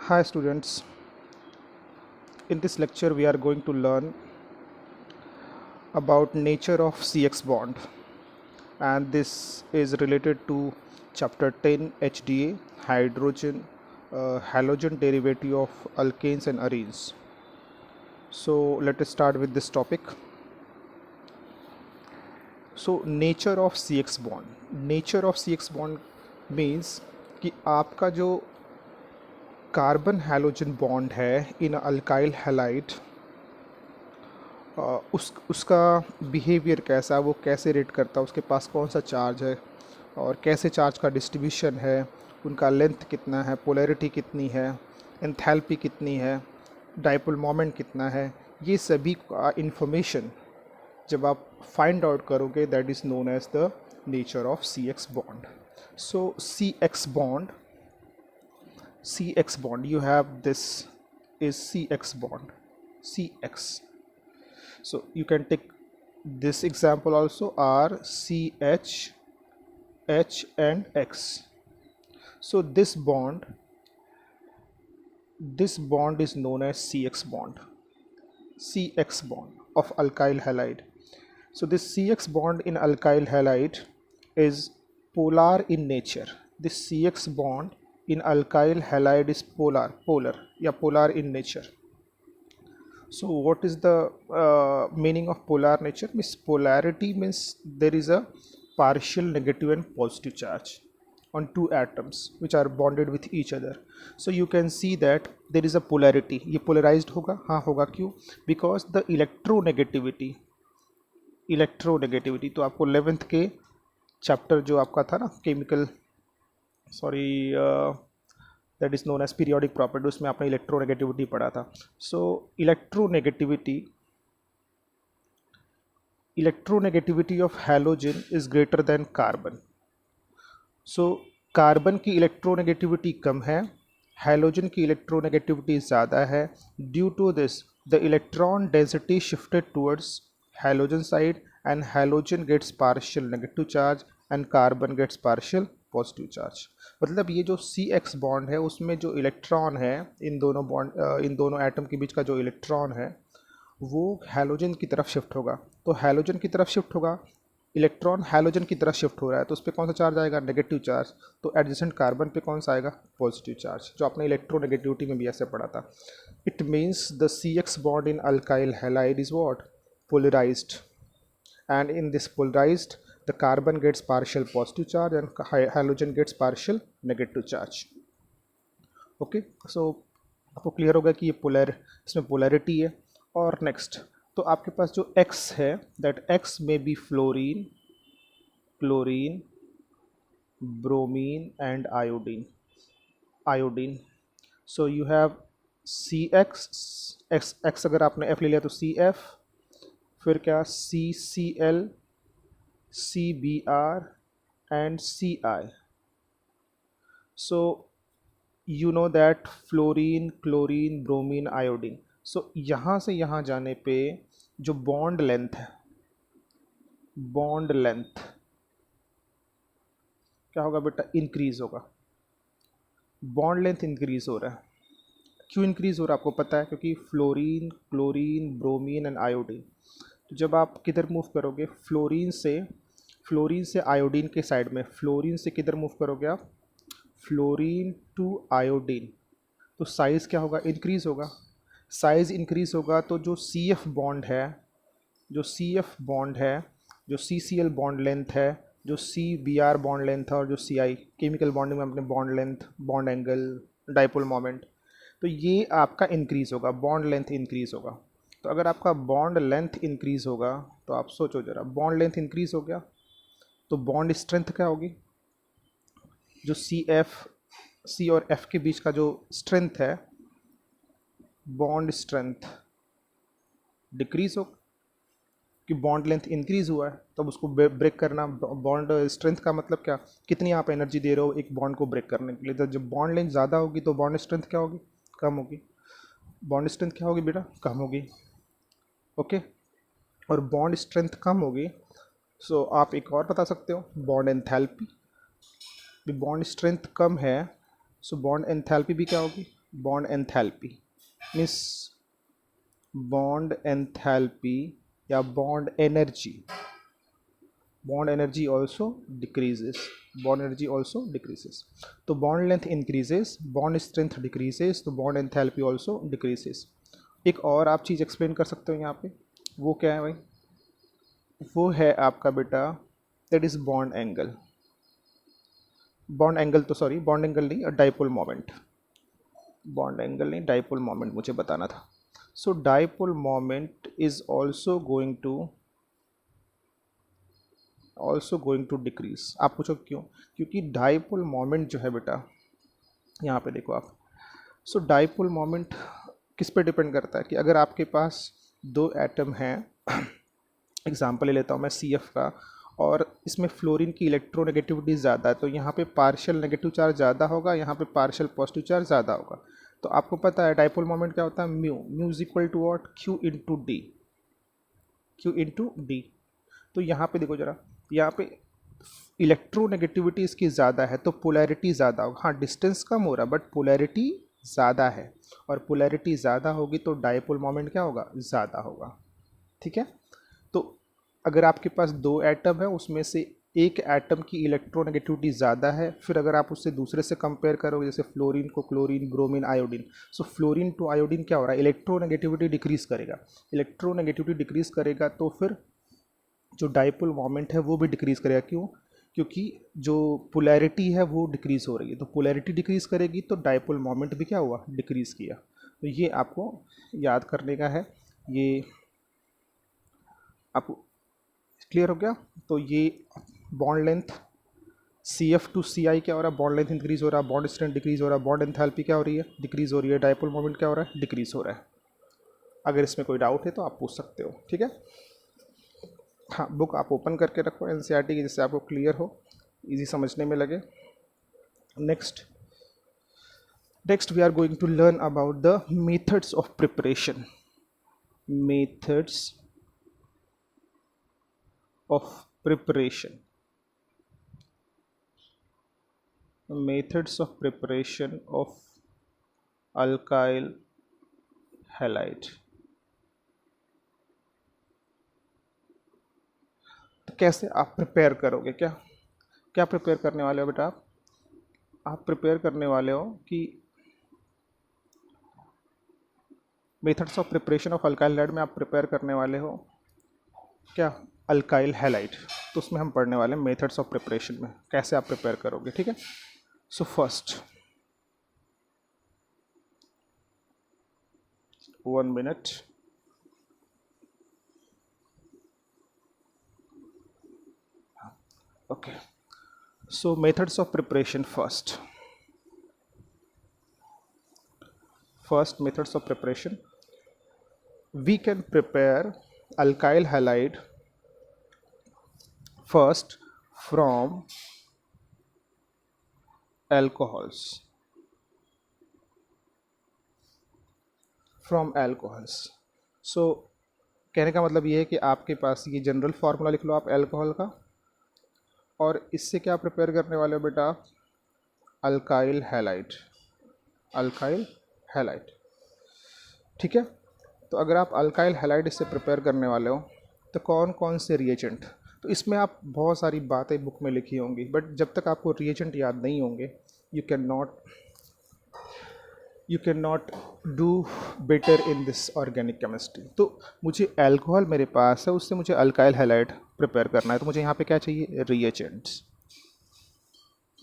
Hi students, in this lecture we are going to learn about nature of CX bond, and this is related to chapter 10 HDA hydrogen halogen derivative of alkanes and arenes. So let us start with this topic. So nature of CX bond means कि आपका जो carbon halogen bond है इन alkyl halide उसका behaviour कैसा, वो कैसे rate करता है, उसके पास कौन सा चार्ज है और कैसे चार्ज का डिस्ट्रीब्यूशन है, उनका लेंथ कितना है, पोलैरिटी कितनी है, एंथैल्पी कितनी है, डाइपोल मोमेंट कितना है, ये सभी का इंफॉर्मेशन जब आप फाइंड आउट करोगे that is known as the nature of C X bond. So C X bond you have this is CX bond, CX. So you can take this example also, R, CH, H and X. So this bond is known as CX bond, CX bond of alkyl halide. So this CX bond in alkyl halide is polar in nature. This CX bond in alkyl halide is polar in nature. So what is the meaning of polar nature? Means polarity means there is a partial negative and positive charge on two atoms which are bonded with each other. So you can see that there is a polarity. ये polarized होगा, हाँ होगा, क्यों? Because the electronegativity तो आपको 11th के chapter जो आपका था ना chemical that is known as periodic property, उसमें आपने इलेक्ट्रोनेगेटिविटी पढ़ा था. So electronegativity of halogen is greater than carbon. So carbon की इलेक्ट्रोनेगेटिविटी कम है, हैलोजन की इलेक्ट्रोनेगेटिविटी ज़्यादा है. Due to this the electron density shifted towards halogen side and halogen gets partial negative charge and carbon gets partial positive charge. मतलब ये जो सी X bond है उसमें जो इलेक्ट्रॉन है इन दोनों एटम के बीच का जो इलेक्ट्रॉन है वो हैलोजन की तरफ शिफ्ट होगा. तो हैलोजन की तरफ शिफ्ट होगा, इलेक्ट्रॉन हैलोजन की तरफ शिफ्ट हो रहा है, तो उस पर कौन सा चार्ज आएगा? Negative charge. तो एडजेसेंट कार्बन पे कौन सा आएगा? पॉजिटिव चार्ज, जो आपने इलेक्ट्रोनेगेटिविटी में भी ऐसे पढ़ा था. It means the C X bond in alkyl halide is what? Polarised. And in this polarized the carbon gets partial positive charge and halogen gets partial negative charge. Okay, so आपको clear होगा कि ये इसमें polarity है. और next तो आपके पास जो X है that X maybe fluorine, chlorine, bromine and iodine. So you have CX, X अगर आपने F ले लिया तो CF, फिर क्या? CCl, CBr and Ci. So you know that fluorine, chlorine, bromine, iodine. So यहाँ से यहाँ जाने पे जो बॉन्ड लेंथ है, बॉन्ड लेंथ क्या होगा बेटा? इंक्रीज होगा. बॉन्ड लेंथ इंक्रीज हो रहा है. क्यों इंक्रीज हो रहा है आपको पता है? क्योंकि fluorine, chlorine, bromine and iodine. तो जब आप किधर मूव करोगे? फ्लोरीन से आयोडीन के साइड में, फ्लोरीन से किधर मूव करोगे आप? Fluorine to iodine. तो साइज़ क्या होगा? इंक्रीज़ होगा. साइज़ इंक्रीज़ होगा तो जो सी एफ बॉन्ड है, जो C C L bond length है, जो C B R bond length है और जो सी आई केमिकल बॉन्डिंग में अपने bond length, bond angle, dipole moment, तो ये आपका इंक्रीज़ होगा, बॉन्ड लेंथ इंक्रीज़ होगा. तो अगर आपका बॉन्ड लेंथ इंक्रीज़ होगा तो आप सोचो ज़रा, बॉन्ड लेंथ इंक्रीज़ हो गया तो बॉन्ड स्ट्रेंथ क्या होगी? जो सी और एफ के बीच का जो स्ट्रेंथ है, बॉन्ड स्ट्रेंथ डिक्रीज़ हो. कि बॉन्ड लेंथ इंक्रीज़ हुआ है तब उसको ब्रेक करना. बॉन्ड स्ट्रेंथ का मतलब क्या? कितनी आप एनर्जी दे रहे हो एक बॉन्ड को ब्रेक करने के लिए. तो जब बॉन्ड लेंथ ज़्यादा होगी तो बॉन्ड स्ट्रेंथ क्या होगी? कम होगी. बॉन्ड स्ट्रेंथ क्या होगी बेटा? कम होगी. ओके, और बॉन्ड स्ट्रेंथ कम होगी. सो आप एक और बता सकते हो, बॉन्ड एंथैल्पी. भी बॉन्ड स्ट्रेंथ कम है सो बॉन्ड एंथैल्पी भी क्या होगी? Bond enthalpy means bond enthalpy या bond energy also decreases, bond energy also decreases. तो bond length increases, bond strength decreases, तो बॉन्ड एंथैल्पी ऑल्सो डिक्रीजेस। एक और आप चीज़ एक्सप्लेन कर सकते हो यहाँ पे, वो क्या है भाई? वो है आपका बेटा, that is bond angle. Bond angle तो सॉरी, बॉन्ड एंगल नहीं, डाइपोल मोमेंट, बॉन्ड एंगल नहीं, डाइपोल मोमेंट मुझे बताना था। So dipole moment is also going to decrease. आप पूछो क्यों? क्योंकि डाइपोल मोमेंट जो है बेटा, यहाँ पे देखो आप, सो डाइपोल मोमेंट किस पे डिपेंड करता है कि अगर आपके पास दो एटम हैं, एग्जांपल ले लेता हूँ मैं सी एफ का, और इसमें फ्लोरीन की इलेक्ट्रोनेगेटिविटी ज़्यादा है, तो यहाँ पे पार्शियल नेगेटिव चार्ज ज़्यादा होगा, यहाँ पे पार्शियल पॉजिटिव चार्ज ज़्यादा होगा। तो आपको पता है डाइपोल मोमेंट क्या होता है? Mu is equal to what? Q into d, q into d. तो यहाँ पे देखो जरा, यहाँ पे इलेक्ट्रोनेगेटिविटी इसकी ज़्यादा है तो पोलैरिटी ज़्यादा होगा। हाँ, डिस्टेंस कम हो रहा है बट पोलैरिटी ज़्यादा है, और पोलैरिटी ज़्यादा होगी तो डाइपोल मोमेंट क्या होगा? ज़्यादा होगा। ठीक है? तो अगर आपके पास दो एटम है, उसमें से एक एटम की इलेक्ट्रोनेगेटिविटी ज़्यादा है, फिर अगर आप उससे दूसरे से कंपेयर करोगे, जैसे फ्लोरीन को chlorine, bromine, iodine, so fluorine to iodine क्या हो रहा है? इलेक्ट्रोनेगेटिविटी डिक्रीज़ करेगा। इलेक्ट्रोनेगेटिविटी डिक्रीज़ करेगा तो फिर जो डाइपोल मोमेंट है वो भी डिक्रीज़ करेगा। क्यों? क्योंकि जो पोलैरिटी है वो डिक्रीज़ हो रही है, तो पोलैरिटी डिक्रीज़ करेगी तो डाइपोल मोमेंट भी क्या हुआ? डिक्रीज़ किया। तो ये आपको याद करने का है, ये आपको क्लियर हो गया? तो ये bond length C F to C I क्या हो रहा है? बॉन्ड लेंथ इंक्रीज़ हो रहा है, बॉन्ड स्ट्रेंथ डिक्रीज़ हो रहा है, बॉन्ड एंथैल्पी क्या हो रही है? डिक्रीज़ हो रही है, डाइपोल मोमेंट क्या हो रहा है? डिक्रीज़ हो रहा है। अगर इसमें कोई डाउट है तो आप पूछ सकते हो। ठीक है? हाँ, बुक आप ओपन करके रखो एनसीईआरटी की, जिससे आपको क्लियर हो, इजी समझने में लगे। Next we are going to learn about the methods of preparation, methods of preparation, methods of preparation of alkyl halide। तो कैसे आप प्रिपेयर करोगे? क्या क्या प्रिपेयर करने वाले हो बेटा? आप प्रिपेयर करने वाले हो कि methods of preparation of alkyl halide में आप प्रिपेयर करने वाले हो क्या? Alkyl halide. तो उसमें हम पढ़ने वाले हैं मेथड्स ऑफ प्रिपरेशन में कैसे आप प्रिपेयर करोगे। ठीक है? So first 1 minute। Okay, so methods of preparation first methods of preparation, we can prepare alkyl halide first from alcohols, so कहने का मतलब ये है कि आपके पास ये जनरल फार्मूला लिख लो आप अल्कोहल का, और इससे क्या प्रिपेयर करने वाले हो बेटा? Alkyl halide, alkyl halide. ठीक है? तो अगर आप अल्काइल हैलाइड इससे प्रिपेयर करने वाले हो तो कौन कौन से रिएजेंट, तो इसमें आप बहुत सारी बातें बुक में लिखी होंगी, बट जब तक आपको रिएजेंट याद नहीं होंगे you can not do better in this organic chemistry. तो मुझे अल्कोहल मेरे पास है, उससे मुझे अल्काइल हैलाइड प्रिपेयर करना है, तो मुझे यहाँ पे क्या चाहिए?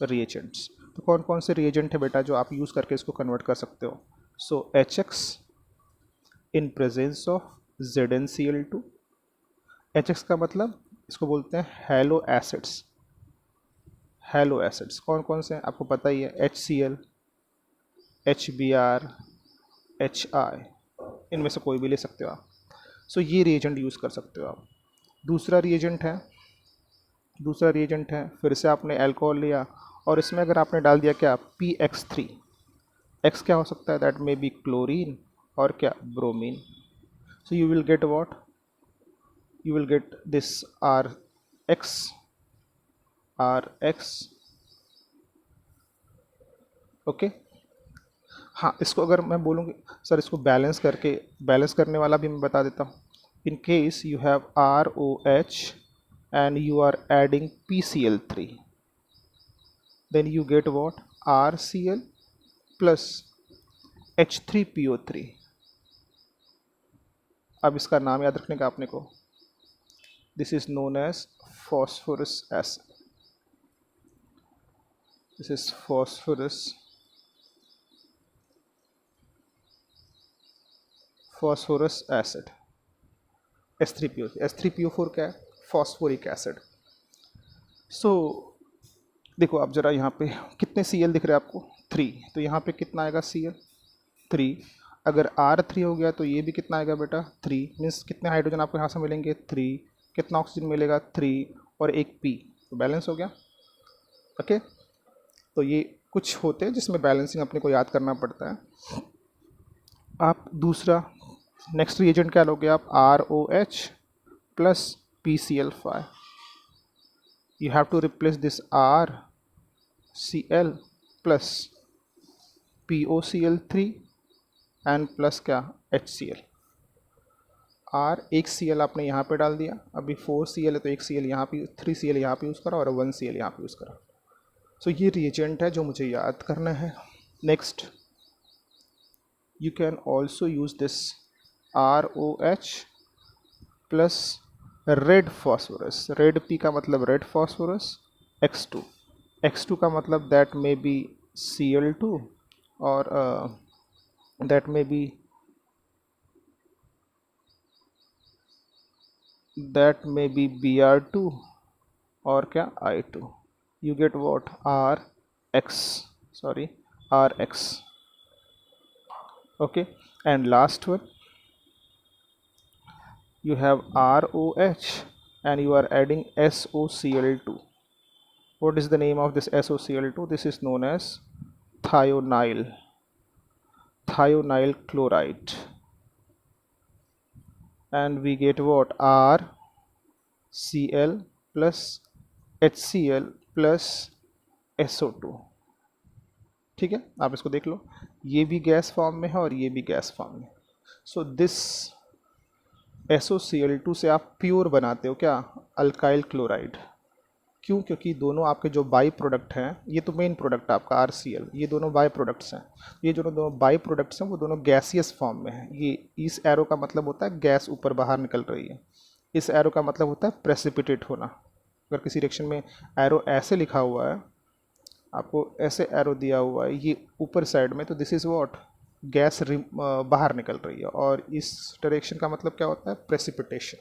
रिएजेंट्स। तो कौन कौन से रिएजेंट है बेटा जो आप यूज़ करके इसको कन्वर्ट कर सकते हो? सो HX in presence of ZnCl2। HX का मतलब इसको बोलते हैं हैलो एसिड्स। हैलो एसिड्स कौन कौन से हैं आपको पता ही है? HCl, HBr, HI, इनमें से कोई भी ले सकते हो आप। सो ये रिएजेंट यूज़ कर सकते हो आप। दूसरा रिएजेंट है, फिर से आपने अल्कोहल लिया और इसमें अगर आपने डाल दिया क्या? PX3। X क्या हो सकता है? दैट मे बी क्लोरीन और क्या? Bromine. So you will get what? you will get this RX, okay। हाँ, इसको अगर मैं बोलूँगी सर इसको बैलेंस करने वाला भी मैं बता देता हूँ. In case you have ROH and you are adding PCl3, then you get what? RCl plus H3PO3. अब इसका नाम याद रखने का आपने को. This is known as phosphorus acid. This is phosphorus acid. H3PO4 क्या है? Phosphoric acid. सो देखो आप जरा यहाँ पे कितने Cl दिख रहे हैं आपको? 3. तो यहाँ पे कितना आएगा Cl? 3. अगर R3 हो गया तो ये भी कितना आएगा बेटा? 3. मीन्स कितने हाइड्रोजन आपको यहाँ से मिलेंगे? 3. कितना ऑक्सीजन मिलेगा? 3 और एक P. तो बैलेंस हो गया. ओके. तो ये कुछ होते हैं जिसमें बैलेंसिंग अपने को याद करना पड़ता है. आप दूसरा नेक्स्ट रिएजेंट क्या लोगे आप? ROH plus PCl5. You have to replace this RCl plus POCl3 and plus क्या? HCl. R एक Cl आपने यहाँ पे डाल दिया. अभी 4Cl है तो एक Cl यहाँ पे, 3Cl यहाँ पे यूज़ करा और 1Cl यहाँ पे यूज़ करा. सो ये रिएजेंट है जो मुझे याद करना है. Next you can also use this ROH plus red phosphorus. Red P का मतलब रेड फॉस्फोरस. X2 का मतलब दैट में बी Cl2 और दैट में बी Br2 और क्या? I2. You get what? RX. Okay, and last one you have ROH and you are adding SOCl2. What is the name of this SOCl2? This is known as thionyl chloride, and we get what? RCl plus HCl plus SO2. ठीक है, आप इसको देख लो. ये भी gas form में है और ये भी गैस फॉर्म में. सो दिस SOCl2 से आप प्योर बनाते हो क्या? Alkyl chloride. क्यों? क्योंकि दोनों आपके जो बाई प्रोडक्ट हैं, ये तो मेन प्रोडक्ट है आपका RCl, ये दोनों बाई प्रोडक्ट्स हैं. ये जो दोनों बाई प्रोडक्ट्स हैं वो दोनों गैसियस फॉर्म में हैं. ये इस एरो का मतलब होता है गैस ऊपर बाहर निकल रही है. इस एरो का मतलब होता है प्रेसिपिटेट होना. अगर किसी रिएक्शन में एरो ऐसे लिखा हुआ है, आपको ऐसे एरो दिया हुआ है ये ऊपर साइड में, तो दिस इज़ व्हाट? गैस बाहर निकल रही है. और इस डायरेक्शन का मतलब क्या होता है? Precipitation.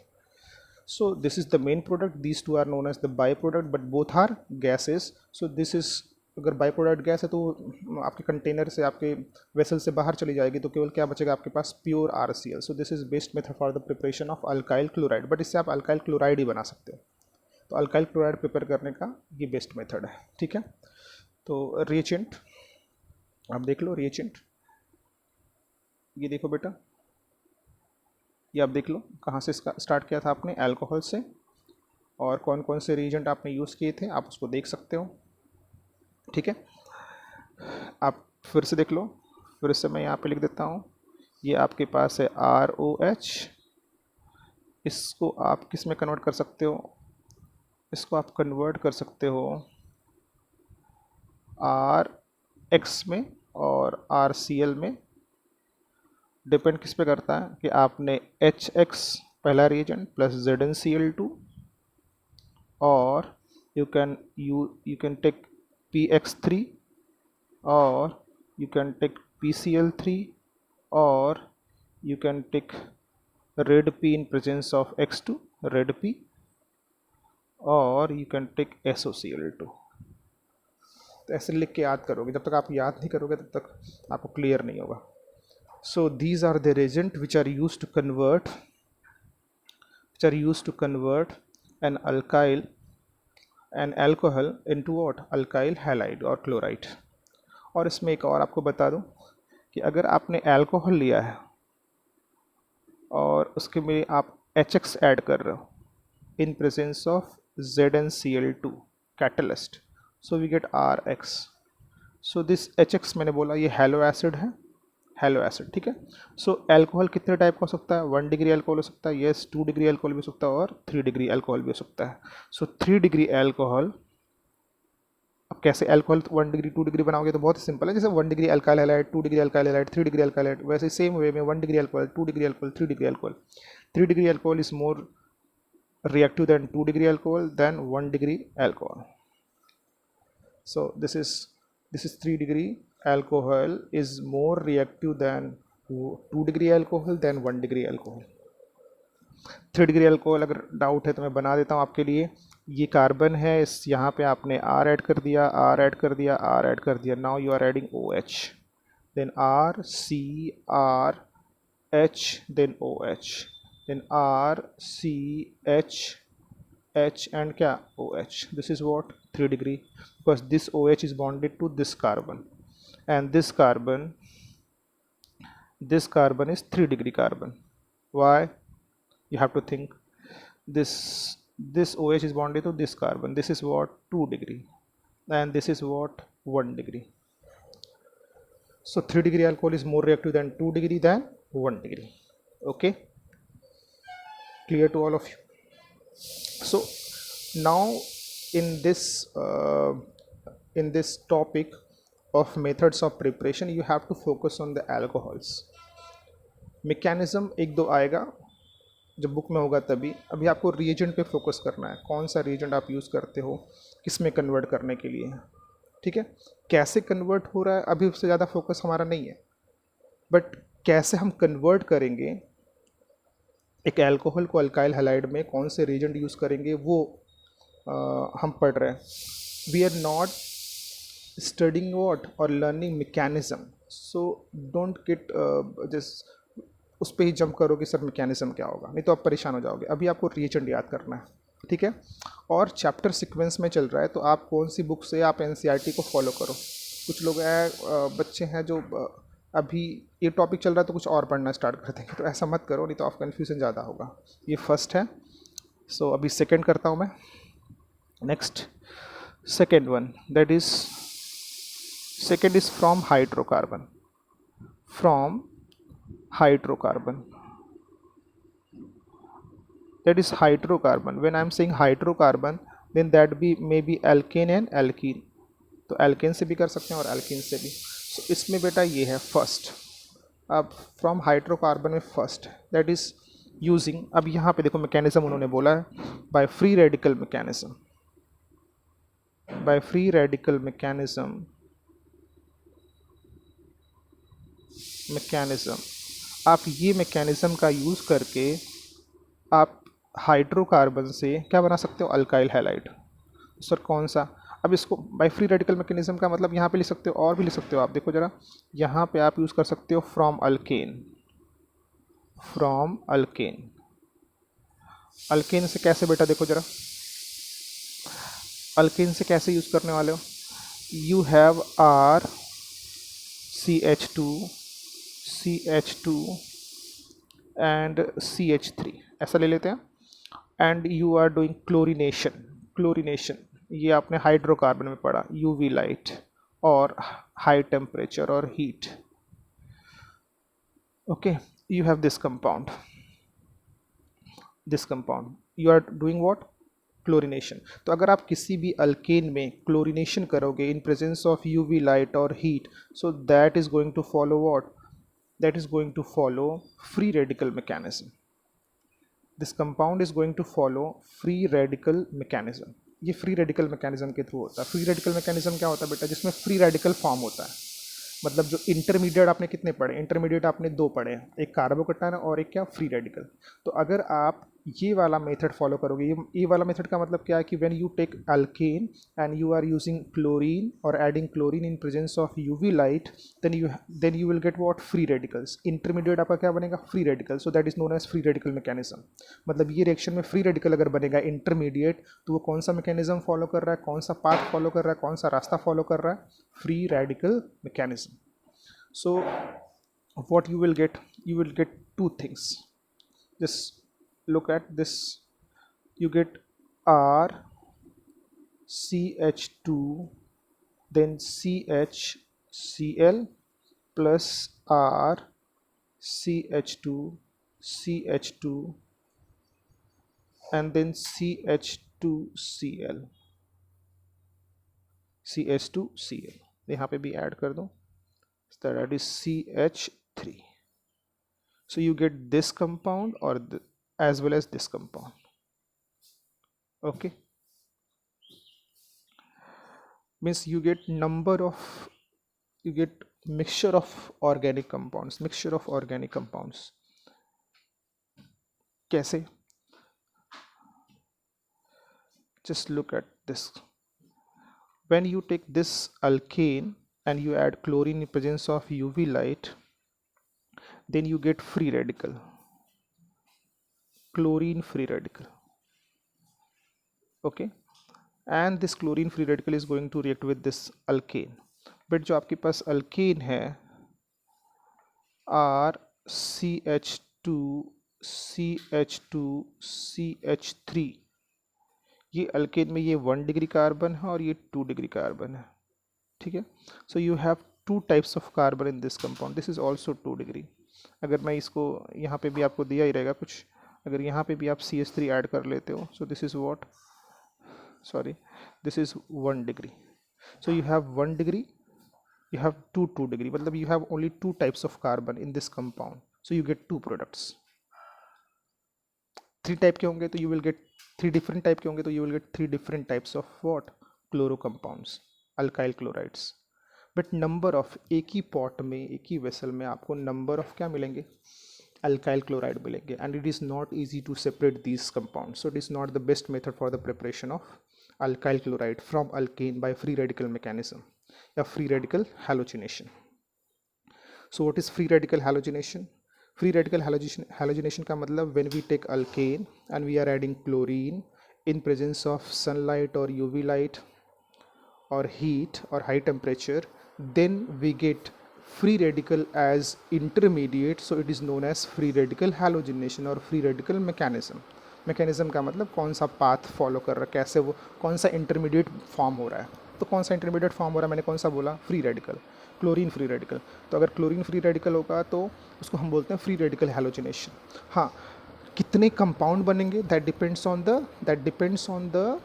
So this is the main product. These two are known as the by product but both are gases. So this is, अगर बाई प्रोडक्ट गैस है तो आपके कंटेनर से, आपके वेसल से बाहर चली जाएगी, तो केवल क्या बचेगा आपके पास? Pure RCl. So this is best method for the preparation of alkyl chloride. But इससे आप अल्काइल क्लोराइड ही बना सकते हो. तो अल्काइल क्लोराइड प्रिपेयर करने का ये बेस्ट मेथड है. ठीक है. तो रिएजेंट आप देख लो. रिएजेंट ये देखो बेटा, ये आप देख लो कहाँ से इसका स्टार्ट किया था आपने? अल्कोहल से. और कौन कौन से रिएजेंट आपने यूज़ किए थे आप उसको देख सकते हो. ठीक है, आप फिर से देख लो. फिर से मैं यहाँ पे लिख देता हूँ. ये आपके पास है ROH. इसको आप किस में कन्वर्ट कर सकते हो? इसको आप कन्वर्ट कर सकते हो RX में और RCl में. डिपेंड किस पे करता है कि आपने HX पहला रिएजेंट प्लस ZnCl2 और you can take PX3 और you can take PCl3 और you can take red P in presence of X2 red P और you can take SOCl2. तो ऐसे लिख के याद करोगे. जब तक आप याद नहीं करोगे तब तक आपको क्लियर नहीं होगा. So these are the reagent which are used to convert an alcohol into what? Alkyl halide और chloride. और इसमें एक और आपको बता दूं कि अगर आपने अल्कोहल लिया है और उसके में आप HX ऐड कर रहे हो in presence of ZnCl2 catalyst, so we get RX. So this HX मैंने बोला ये हैलो एसिड है, हैलो एसिड, ठीक है। सो अल्कोहल कितने टाइप का हो सकता है? 1 डिग्री अल्कोहल हो सकता है, यस 2 डिग्री अल्कोहल भी हो सकता है, और 3 डिग्री अल्कोहल भी हो सकता है। सो 3 डिग्री अल्कोहल, अब कैसे अल्कोहल 1 डिग्री 2 डिग्री बनाओगे? तो बहुत ही सिंपल है, जैसे 1 degree alkyl halide, 2 degree alkyl halide, 3 degree alkyl halide, वैसे सेम वे में 1 degree alcohol, 2 degree alcohol, 3 degree alcohol. 3 degree alcohol is more reactive than 2 degree alcohol than 1 degree alcohol. So this is 3 degree alcohol is more reactive than 2 degree alcohol than 1 degree alcohol. 3 degree alcohol अगर doubt है तो मैं बना देता हूँ आपके लिए। ये कार्बन है, इस यहाँ पे आपने R ऐड कर दिया, R ऐड कर दिया, R ऐड कर दिया, now you are adding OH, then R C R H, then OH, then R C H H and क्या OH. This is what 3 degree, because this OH is bonded to this carbon, and this carbon is 3 degree carbon. Why? You have to think. This OH is bonded to this carbon. This is what 2 degree, and this is what 1 degree. So 3 degree alcohol is more reactive than 2 degree than 1 degree. Okay, clear to all of you? So now in this uh, in this topic of methods of preparation, you have to focus on the alcohols. Mechanism एक दो आएगा जब book में होगा तभी, अभी आपको reagent पे फोकस करना है, कौन सा रिएजेंट आप यूज़ करते हो किस में कन्वर्ट करने के लिए, ठीक है। कैसे कन्वर्ट हो रहा है अभी उससे ज़्यादा फोकस हमारा नहीं है, बट कैसे हम कन्वर्ट करेंगे एक अल्कोहल को अल्काइल हैलाइड में, कौन से रिएजेंट यूज़ करेंगे वो हम पढ़ रहे हैं। We are not studying what और learning mechanism, so don't get just उस पर ही जंप करो कि सर मैकेनिज्म क्या होगा, नहीं तो आप परेशान हो जाओगे। अभी आपको रिएजेंट याद करना है, ठीक है। और चैप्टर सीक्वेंस में चल रहा है, तो आप कौन सी बुक से आप NCERT को फॉलो करो। कुछ लोग हैं बच्चे हैं जो अभी ये टॉपिक चल रहा है तो कुछ और पढ़ना स्टार्ट कर देंगे, तो ऐसा मत करो, नहीं तो आप कन्फ्यूजन ज़्यादा होगा। ये फर्स्ट है, सो अभी सेकेंड करता हूँ मैं। Next second one, that is second is from hydrocarbon, from hydrocarbon, that is hydrocarbon. When I am saying hydrocarbon, then that be may be alkane and alkene, तो alkane से भी कर सकते हैं और alkene से भी। so इसमें बेटा ये है फर्स्ट, अब फ्रॉम हाइड्रोकार्बन में फर्स्ट दैट इज यूजिंग, अब यहाँ पे देखो मैकेनिज्म उन्होंने बोला है bye free radical mechanism, bye free radical mechanism, आप ये मैकेनिज्म का यूज़ करके आप हाइड्रोकार्बन से क्या बना सकते हो? Alkyl halide. सर कौन सा? अब इसको बाय फ्री रेडिकल मैकेनिज्म का मतलब यहाँ पे लिख सकते हो और भी लिख सकते हो आप, देखो जरा यहाँ पे आप यूज़ कर सकते हो from alkane, from alkane. Alkane से कैसे बेटा, देखो जरा अल्केन से कैसे यूज़ करने वाले हो? You have are CH2 and CH3 ऐसा ले लेते हैं, and you are doing chlorination. Chlorination ये आपने हाइड्रोकार्बन में पढ़ा, UV लाइट और हाई टेम्परेचर और heat. Okay, you have this compound, you are doing what? Chlorination. तो अगर आप किसी भी अल्केन में क्लोरीनेशन करोगे in presence of UV light और heat, so that is going to follow what? that is going to follow free radical mechanism. This compound is going to follow free radical mechanism. ये free radical mechanism के through होता है। free radical mechanism क्या होता है बेटा? जिसमें free radical form होता है, मतलब जो इंटरमीडिएट आपने कितने पढ़े? इंटरमीडिएट आपने 2 पढ़े हैं, एक कार्बोकैटायन और एक क्या? Free radical. तो अगर आप ये वाला मेथड फॉलो करोगे, ये वाला मेथड का मतलब क्या है कि when you take alkane and you are using chlorine और adding chlorine in presence of UV light, then you will get what? Free radicals. Intermediate आपका क्या बनेगा? Free radical. So that is known as free radical mechanism. मतलब ये reaction में free radical अगर बनेगा intermediate, तो वो कौन सा मैकेनिज्म फॉलो कर रहा है, कौन सा पाथ फॉलो कर रहा है, कौन सा रास्ता फॉलो कर रहा है? Free radical mechanism. So what you will get? You will get 2 things. Just look at this. You get R CH2 then CHCl plus R CH2 CH2 and then CH2Cl CH2Cl यहाँ पे भी add कर दो, that is CH3. So you get this compound or as well as this compound. Okay, means you get mixture of organic compounds. कैसे? Just look at this. When you take this alkane and you add chlorine in presence of UV light, then you get free radical, chlorine free radical. Okay, and this chlorine free radical is going to react with this alkane. But जो आपके पास alkane है RCH2CH2CH3, ये alkane में ये 1 degree carbon है और ये 2 degree carbon है. ठीक है, सो you have 2 types of carbon in this compound. This is also 2 degree. अगर मैं इसको यहाँ पे भी आपको दिया ही रहेगा कुछ, अगर यहाँ पे भी आप CH3 ऐड कर लेते हो, सो this is what, sorry, this is 1 degree. So you have 1 degree, you have 2 degree, मतलब you have only 2 types of carbon in this compound, so you get 2 products. 3 type के होंगे तो you will get 3 different type के होंगे तो you will get 3 different types of what, chloro compounds, alkyl chlorides. But number of, एक ही pot में, एक ही vessel में आपको नंबर ऑफ क्या मिलेंगे, alkyl chloride मिलेंगे. And it is not easy to separate these compound, so it is not the best method for the preparation of alkyl chloride from alkane by free radical mechanism या free radical halogenation. So what is free radical halogenation? Free radical halogenation का मतलब when we take alkane and we are adding chlorine in presence of sunlight or UV light or heat or high temperature, then we get free radical as intermediate, so it is known as free radical halogenation or free radical mechanism. Mechanism का मतलब कौन सा path follow कर रहा है, कैसे वो कौन सा इंटरमीडिएट फॉर्म हो रहा है. तो कौन सा इंटरमीडिएट फॉर्म हो रहा है, मैंने कौन सा बोला, free radical, chlorine free radical. तो अगर क्लोरीन फ्री रेडिकल होगा तो उसको हम बोलते हैं फ्री रेडिकल हैलोजिनेशन. हाँ, कितने कंपाउंड बनेंगे, that depends on the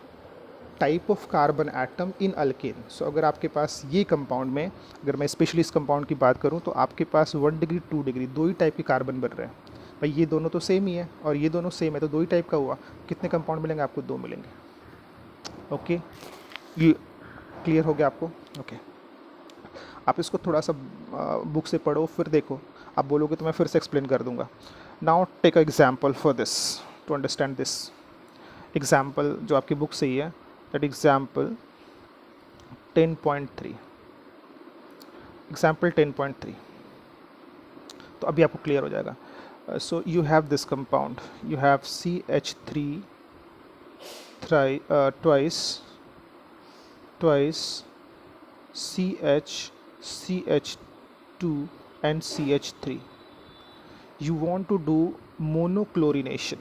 type of carbon atom in alkane. So अगर आपके पास ये कंपाउंड में, अगर मैं स्पेशली इस कंपाउंड की बात करूँ तो आपके पास 1 डिग्री 2 डिग्री 2 ही टाइप के कार्बन बन रहे हैं. भाई ये दोनों तो सेम ही है और ये दोनों सेम है, तो 2 ही टाइप का हुआ. कितने कंपाउंड मिलेंगे आपको, 2 मिलेंगे. ओके, ये क्लियर हो गया आपको. ओके, आप इसको थोड़ा सा बुक से पढ़ो, फिर देखो, आप बोलोगे तो मैं फिर से एक्सप्लेन कर दूंगा. Now take a example for this to understand this. Example जो आपकी बुक से ही है, दैट एग्जाम्पल 10.3. एग्जाम्पल 10.3, तो अभी आपको क्लियर हो जाएगा. So you have this compound, you have CH3 twice CH2 and CH3. You want to do monochlorination,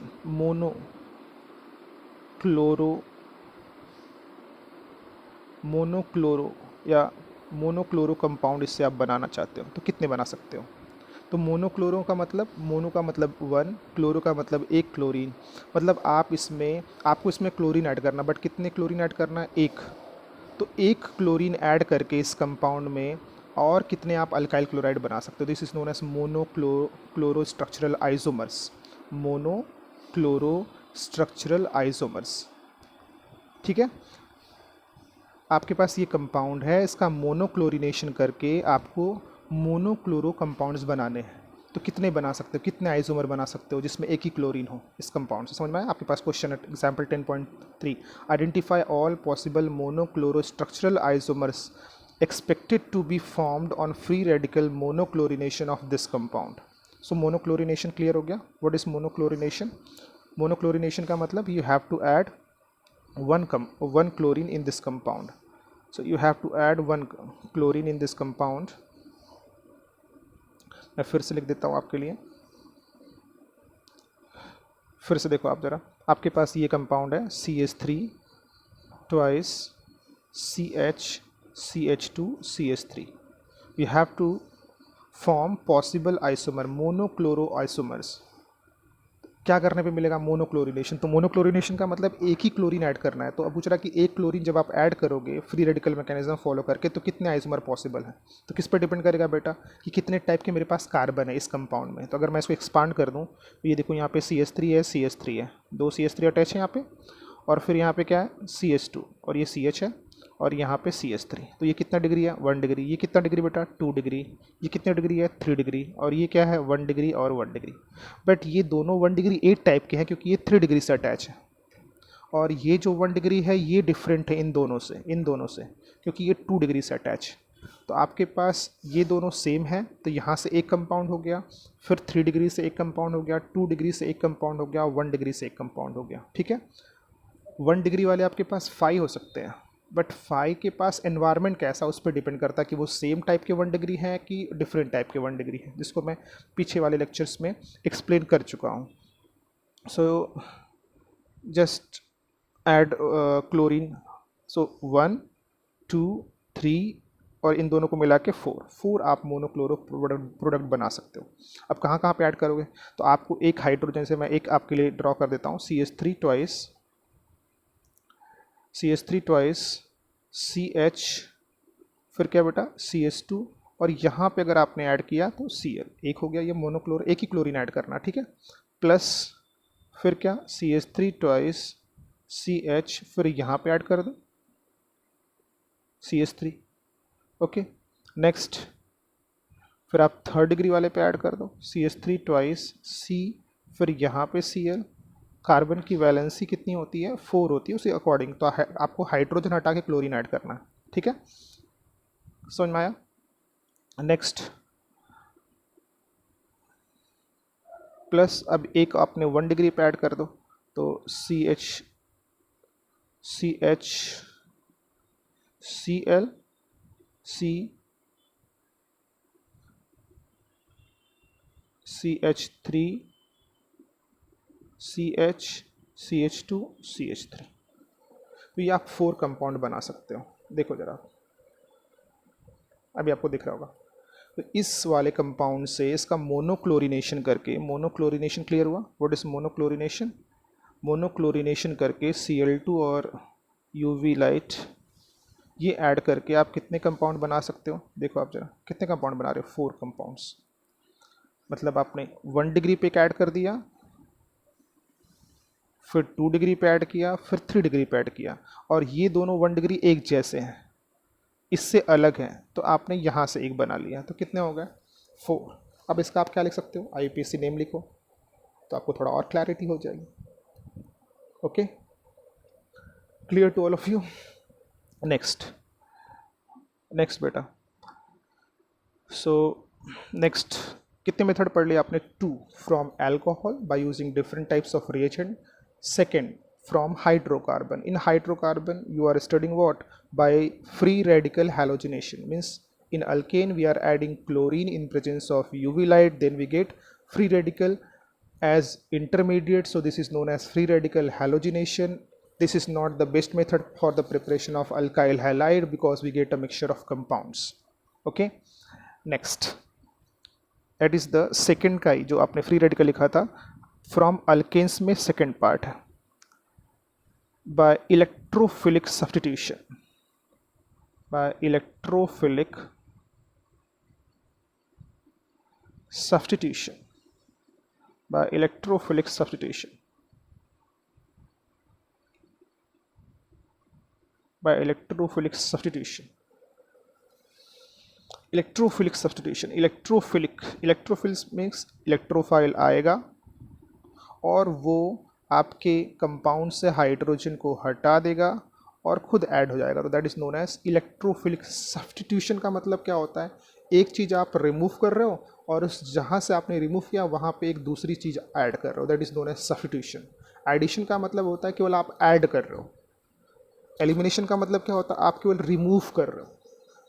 monochloro या मोनोक्लोरो कंपाउंड इससे आप बनाना चाहते हो, तो कितने बना सकते हो. तो मोनोक्लोरो का मतलब, मोनो का मतलब 1, क्लोरो का मतलब 1 क्लोरीन, मतलब आपको इसमें क्लोरीन ऐड करना, बट कितने क्लोरीन ऐड करना है, 1. तो 1 क्लोरीन ऐड करके इस कंपाउंड में और कितने आप अल्काइल क्लोराइड बना सकते हो. This is known as monochloro structural isomers, monochloro structural isomers. ठीक है, आपके पास ये कंपाउंड है, इसका मोनोक्लोरिनेशन करके आपको मोनोक्लोरो कंपाउंड्स बनाने हैं. तो कितने बना सकते हो, कितने आइसोमर बना सकते हो जिसमें एक ही क्लोरीन हो इस कंपाउंड से. समझ में आया. आपके पास क्वेश्चन है example 10.3, identify all possible monochloro structural isomers expected to be formed on free radical monochlorination of this compound. So monochlorination clear हो गया. What is monochlorination? मोनोक्लोरिनेशन का मतलब you have to add one chlorine in this compound. So you have to add 1 chlorine in this compound. मैं फिर से लिख देता हूँ आपके लिए, फिर से देखो आप ज़रा. आपके पास ये कंपाउंड है CH3 twice CH CH2CH3. You have to form possible isomer, monochloroisomers. क्या करने पे मिलेगा? मोनोक्लोरिनेशन. तो मोनोक्लोरिनेशन का मतलब एक ही क्लोरीन ऐड करना है. तो अब पूछ रहा कि एक क्लोरीन जब आप ऐड करोगे फ्री रेडिकल मैकेनिज्म फॉलो करके तो कितने आइसोमर पॉसिबल हैं. तो किस पर डिपेंड करेगा बेटा कि कितने टाइप के मेरे पास कार्बन है इस कंपाउंड में. तो अगर मैं इसको एक्सपांड कर दूँ तो ये देखो यहाँ पे CH3 है, CH3 है, दो CH3 अटैच है यहाँ पे, और फिर यहाँ पे क्या है CH2 और ये CH है और यहाँ पे CH3. तो ये कितना डिग्री है? 1 डिग्री. ये कितना डिग्री बेटा? 2 डिग्री. ये कितने डिग्री है? 3 डिग्री. और ये क्या है? 1 डिग्री और 1 डिग्री. बट ये दोनों 1 डिग्री एक टाइप के हैं क्योंकि ये 3 डिग्री से अटैच है, और ये जो 1 डिग्री है ये डिफरेंट है इन दोनों से क्योंकि ये 2 डिग्री से अटैच है. तो आपके पास ये दोनों सेम है, तो यहाँ से एक कंपाउंड हो गया, फिर 3 डिग्री से एक कंपाउंड हो गया, 2 डिग्री से एक कंपाउंड हो गया, 1 डिग्री से एक कंपाउंड हो गया. ठीक है. 1 डिग्री वाले आपके पास 5 हो सकते हैं, बट 5 के पास एनवायरनमेंट कैसा उस पर डिपेंड करता है कि वो सेम टाइप के 1 डिग्री हैं कि डिफरेंट टाइप के 1 डिग्री हैं, जिसको मैं पीछे वाले लेक्चर्स में एक्सप्लेन कर चुका हूँ. So just add chlorine. So 1 2 3 और इन दोनों को मिला के 4 आप मोनोक्लोरो प्रोडक्ट बना सकते हो. अब कहाँ कहाँ पे ऐड करोगे? तो आपको एक हाइड्रोजन से मैं एक आपके लिए ड्रॉ कर देता हूँ. CH3 ट्वाइस CH, फिर क्या बेटा? CH2, और यहाँ पे अगर आपने ऐड किया तो Cl. एक हो गया ये मोनोक्लोर, एक ही क्लोरीन ऐड करना. ठीक है. प्लस फिर क्या? CH3 ट्वाइस CH, फिर यहाँ पे ऐड कर दो CH3. ओके. नेक्स्ट फिर आप 3rd डिग्री वाले पे ऐड कर दो CH3 ट्वाइस C, फिर यहाँ पे Cl. कार्बन की वैलेंसी कितनी होती है? 4 होती है उसी अकॉर्डिंग. तो आपको हाइड्रोजन हटा के क्लोरीन ऐड करना है. ठीक है. समझ में आया? नेक्स्ट प्लस अब एक आपने 1 डिग्री पे ऐड कर दो, तो CH Cl C CH3 CH CH2 CH3. तो ये आप 4 कंपाउंड बना सकते हो. देखो जरा, अभी आपको दिख रहा होगा. तो इस वाले कंपाउंड से इसका मोनोक्लोरिनेशन करके, मोनोक्लोरिनेशन क्लियर हुआ? What is monochlorination? मोनोक्लोरिनेशन करके Cl2 और UV लाइट ये ऐड करके आप कितने कंपाउंड बना सकते हो? देखो आप जरा कितने कंपाउंड बना रहे हो? 4 कंपाउंड्स. मतलब आपने 1 डिग्री पे ऐड कर दिया, फिर 2 डिग्री पे ऐड किया, फिर 3 डिग्री पे ऐड किया, और ये दोनों 1 डिग्री एक जैसे हैं, इससे अलग हैं, तो आपने यहाँ से एक बना लिया. तो कितने हो गए? 4. अब इसका आप क्या लिख सकते हो? IUPAC नेम लिखो तो आपको थोड़ा और क्लैरिटी हो जाएगी. Okay, clear to all of you? Next बेटा. सो नेक्स्ट कितने मेथड पढ़ लिए आपने? 2 from alcohol by using different types of reagent. Second from hydrocarbon. In hydrocarbon you are studying what? By free radical halogenation. Means in alkane we are adding chlorine in presence of UV light, then we get free radical as intermediate, so this is known as free radical halogenation. This is not the best method for the preparation of alkyl halide because we get a mixture of compounds. Okay, next that is the second का जो आपने free radical लिखा था from alkanes में second part है. By electrophilic substitution, by electrophilic substitution, by electrophilic substitution, by electrophilic substitution, electrophilic substitution. electrophils means electrophile आएगा और वो आपके कंपाउंड से हाइड्रोजन को हटा देगा और खुद ऐड हो जाएगा. तो that is known as electrophilic substitution. का मतलब क्या होता है? एक चीज़ आप रिमूव कर रहे हो और उस जहाँ से आपने रिमूव किया वहाँ पे एक दूसरी चीज़ ऐड कर रहे हो. That is known as substitution. Addition का मतलब होता है केवल आप ऐड कर रहे हो. एलिमिनेशन का मतलब क्या होता है? आप केवल रिमूव कर रहे हो.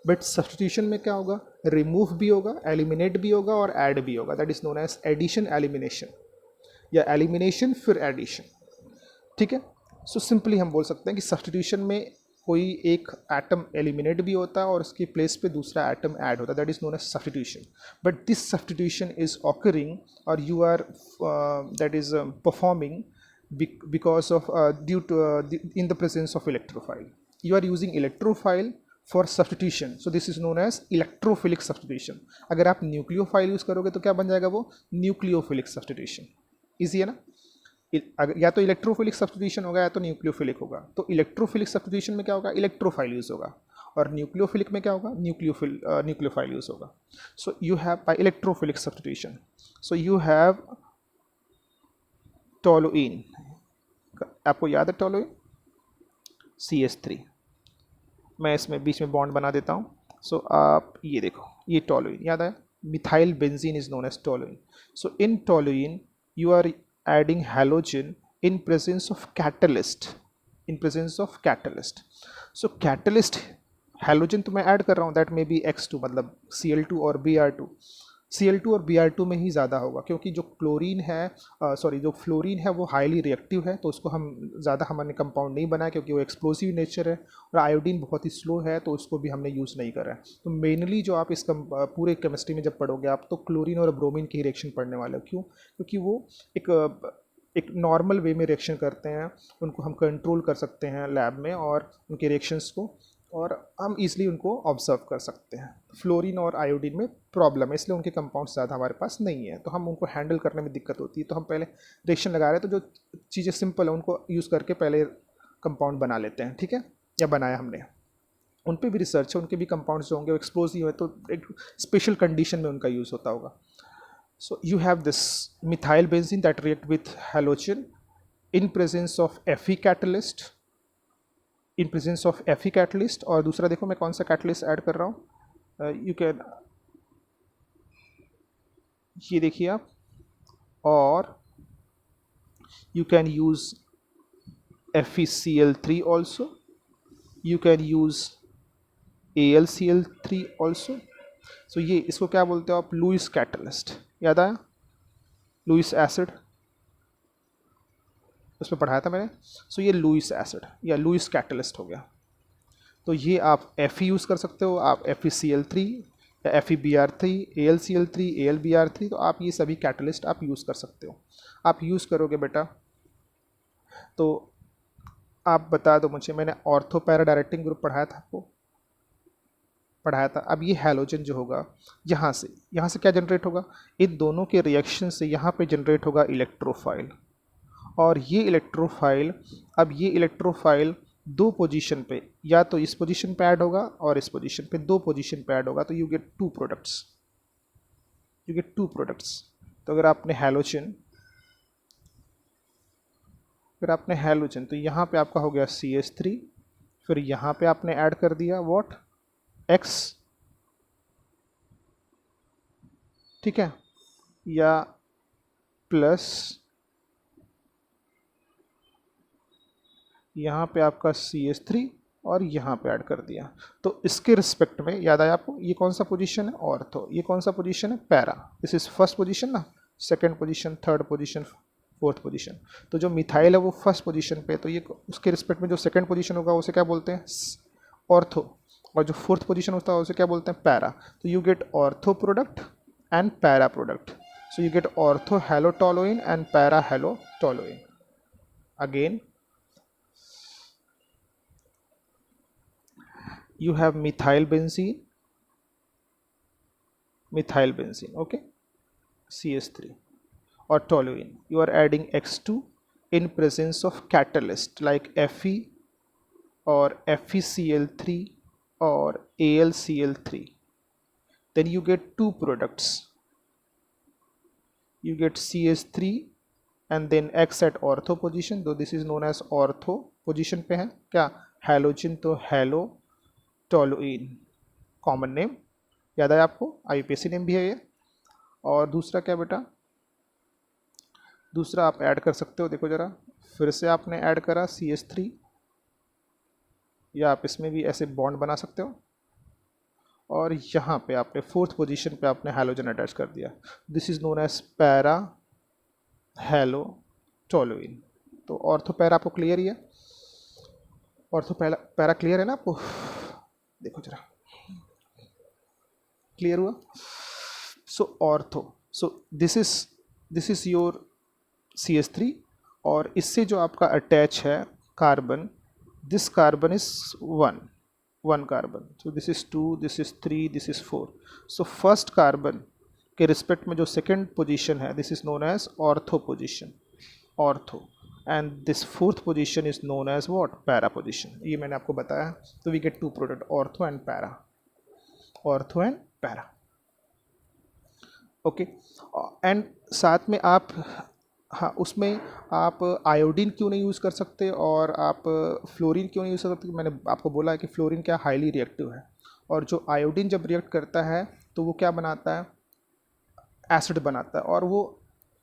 बट सब्स्टिट्यूशन में क्या होगा? रिमूव भी होगा, एलिमिनेट भी होगा और ऐड भी होगा. That is known as addition elimination, या एलिमिनेशन फिर एडिशन. ठीक है. सो सिंपली हम बोल सकते हैं कि सब्स्टिट्यूशन में कोई एक एटम एलिमिनेट भी होता है और उसकी प्लेस पे दूसरा एटम ऐड होता है, that is known as substitution. But this substitution is occurring और you are that is performing because of due to in the presence of electrophile. You are using electrophile for substitution, so this is known as electrophilic substitution. अगर आप nucleophile use करोगे तो क्या बन जाएगा वो, nucleophilic substitution. Easy है ना. या तो इलेक्ट्रोफिलिक सब्स्टिट्यूशन होगा या तो न्यूक्लियोफिलिक होगा. तो इलेक्ट्रोफिलिक सब्स्टिट्यूशन में क्या होगा, इलेक्ट्रोफाइल यूज होगा, और न्यूक्लियोफिलिक में क्या होगा, न्यूक्लियोफाइल यूज होगा. So you have by electrophilic substitution, so you have toluene. आपको याद है टोलुइन, CH3. मैं इसमें बीच में बॉन्ड बना देता हूँ. सो आप ये देखो, ये टोलुइन याद आया, methyl benzene is known as toluene. So in toluene you are adding halogen in presence of catalyst, in presence of catalyst. So catalyst halogen तो मैं ऐड कर रहा हूँ, that may be X2, मतलब Cl2 और Br2. Cl2 और Br2 में ही ज़्यादा होगा, क्योंकि जो क्लोरीन है जो फ्लोरीन है वो हाईली रिएक्टिव है, तो उसको हम ज़्यादा हमने कंपाउंड नहीं बनाया क्योंकि वो एक्सप्लोसिव नेचर है, और आयोडीन बहुत ही स्लो है तो उसको भी हमने यूज़ नहीं करा है. तो मेनली जो आप इस पूरे केमिस्ट्री में जब पढ़ोगे आप, तो क्लोरीन और ब्रोमीन की ही रिएक्शन पढ़ने वाले हो. क्यों, क्योंकि वो एक नॉर्मल वे में रिएक्शन करते हैं, उनको हम कंट्रोल कर सकते हैं लैब में, और उनके रिएक्शंस को, और हम ईजिली उनको ऑब्जर्व कर सकते हैं. फ्लोरीन और आयोडीन में प्रॉब्लम है, इसलिए उनके कंपाउंड्स ज़्यादा हमारे पास नहीं है, तो हम उनको हैंडल करने में दिक्कत होती है. तो हम पहले रिएक्शन लगा रहे हैं, तो जो चीज़ें सिंपल है उनको यूज़ करके पहले कंपाउंड बना लेते हैं. ठीक है, या बनाया हमने, उन पर भी रिसर्च है, उनके भी कंपाउंड्स जो होंगे वो एक्सप्लोसिव है, तो एक स्पेशल कंडीशन में उनका यूज़ होता होगा. So you have this methyl benzene that react with halogen in presence of Fe catalyst, in presence of Fe catalyst. और दूसरा देखो मैं कौन सा कैटलिस्ट ऐड कर रहा हूँ, यू कैन, ये देखिए आप, और you can use FeCl3 also, you can use AlCl3 also. So ये इसको क्या बोलते हो आप, लुईस कैटलिस्ट. याद आया, लुईस एसिड, उसमें पढ़ाया था मैंने. सो ये लुईस एसिड या लुईस कैटलिस्ट हो गया. तो ये आप Fe यूज़ कर सकते हो, आप FeCl3 या FeBr3, AlCl3, AlBr3, तो आप ये सभी कैटलिस्ट आप यूज़ कर सकते हो. आप यूज़ करोगे बेटा, तो आप बता दो मुझे, मैंने ऑर्थो पैरा डायरेक्टिंग ग्रुप पढ़ाया था आपको, पढ़ाया था. अब ये हैलोजन जो होगा, यहाँ से क्या जनरेट होगा, इन दोनों के रिएक्शन से यहाँ पे जनरेट होगा इलेक्ट्रोफाइल, और ये इलेक्ट्रोफाइल, अब ये इलेक्ट्रोफाइल दो पोजीशन पे, या तो इस पोजीशन पे ऐड होगा और इस पोजीशन पे, दो पोजीशन पे ऐड होगा, तो you get two products, you get two products. तो अगर आपने हैलोजन, तो यहाँ पे आपका हो गया CH3, फिर यहाँ पे आपने ऐड कर दिया व्हाट, X, ठीक है, या प्लस यहाँ पे आपका CH3 और यहाँ पे ऐड कर दिया. तो इसके रिस्पेक्ट में याद आया आपको, ये कौन सा पोजीशन है, ऑर्थो, ये कौन सा पोजीशन है, para. This is first position ना, second position, third position, fourth position. तो जो मिथाइल है वो फर्स्ट पोजीशन पे, तो ये उसके रिस्पेक्ट में जो सेकंड पोजीशन होगा उसे क्या बोलते हैं, ऑर्थो, और जो फोर्थ पोजीशन होता है उसे क्या बोलते हैं, पैरा. तो you get ortho product and para product. So you get ortho halotoluene and para halotoluene. Again you have methyl benzene, okay, CH3 or toluene. You are adding X2 in presence of catalyst like Fe or FeCl3 or AlCl3. Then you get two products, you get CH3 and then X at ortho position, though this is known as ortho position पे है क्या, halogen, तो halo toluene common name, याद है आपको, IUPAC name भी है ये. और दूसरा क्या बेटा, दूसरा आप ऐड कर सकते हो, देखो ज़रा, फिर से आपने ऐड करा CH3, या आप इसमें भी ऐसे बॉन्ड बना सकते हो, और यहाँ पे आपने फोर्थ पोजीशन पे आपने हैलोजन अटैच कर दिया. This is known as para halo toluene. तो ऑर्थो पैरा आपको क्लियर ही है. ऑर्थो पैरा पैरा क्लियर है ना आपको? देखो जरा, क्लियर हुआ? So ortho, so this is your CH3, और इससे जो आपका अटैच है carbon, this carbon is one carbon, so this is 2, this is 3, this is 4. सो फर्स्ट कार्बन के रिस्पेक्ट में जो सेकेंड पोजीशन है, this is known as ortho position, ortho. And this fourth position is known as what? Para position. ये मैंने आपको बताया. तो we get two product, ortho and para, ortho and para. Okay. And साथ में आप, हाँ, उसमें आप आयोडीन क्यों नहीं यूज़ कर सकते और आप फ्लोरीन क्यों नहीं यूज़ कर सकते? मैंने आपको बोला है कि फ्लोरीन क्या हाईली रिएक्टिव है, और जो आयोडीन जब रिएक्ट करता है तो वो क्या बनाता है? एसिड बनाता है, और वो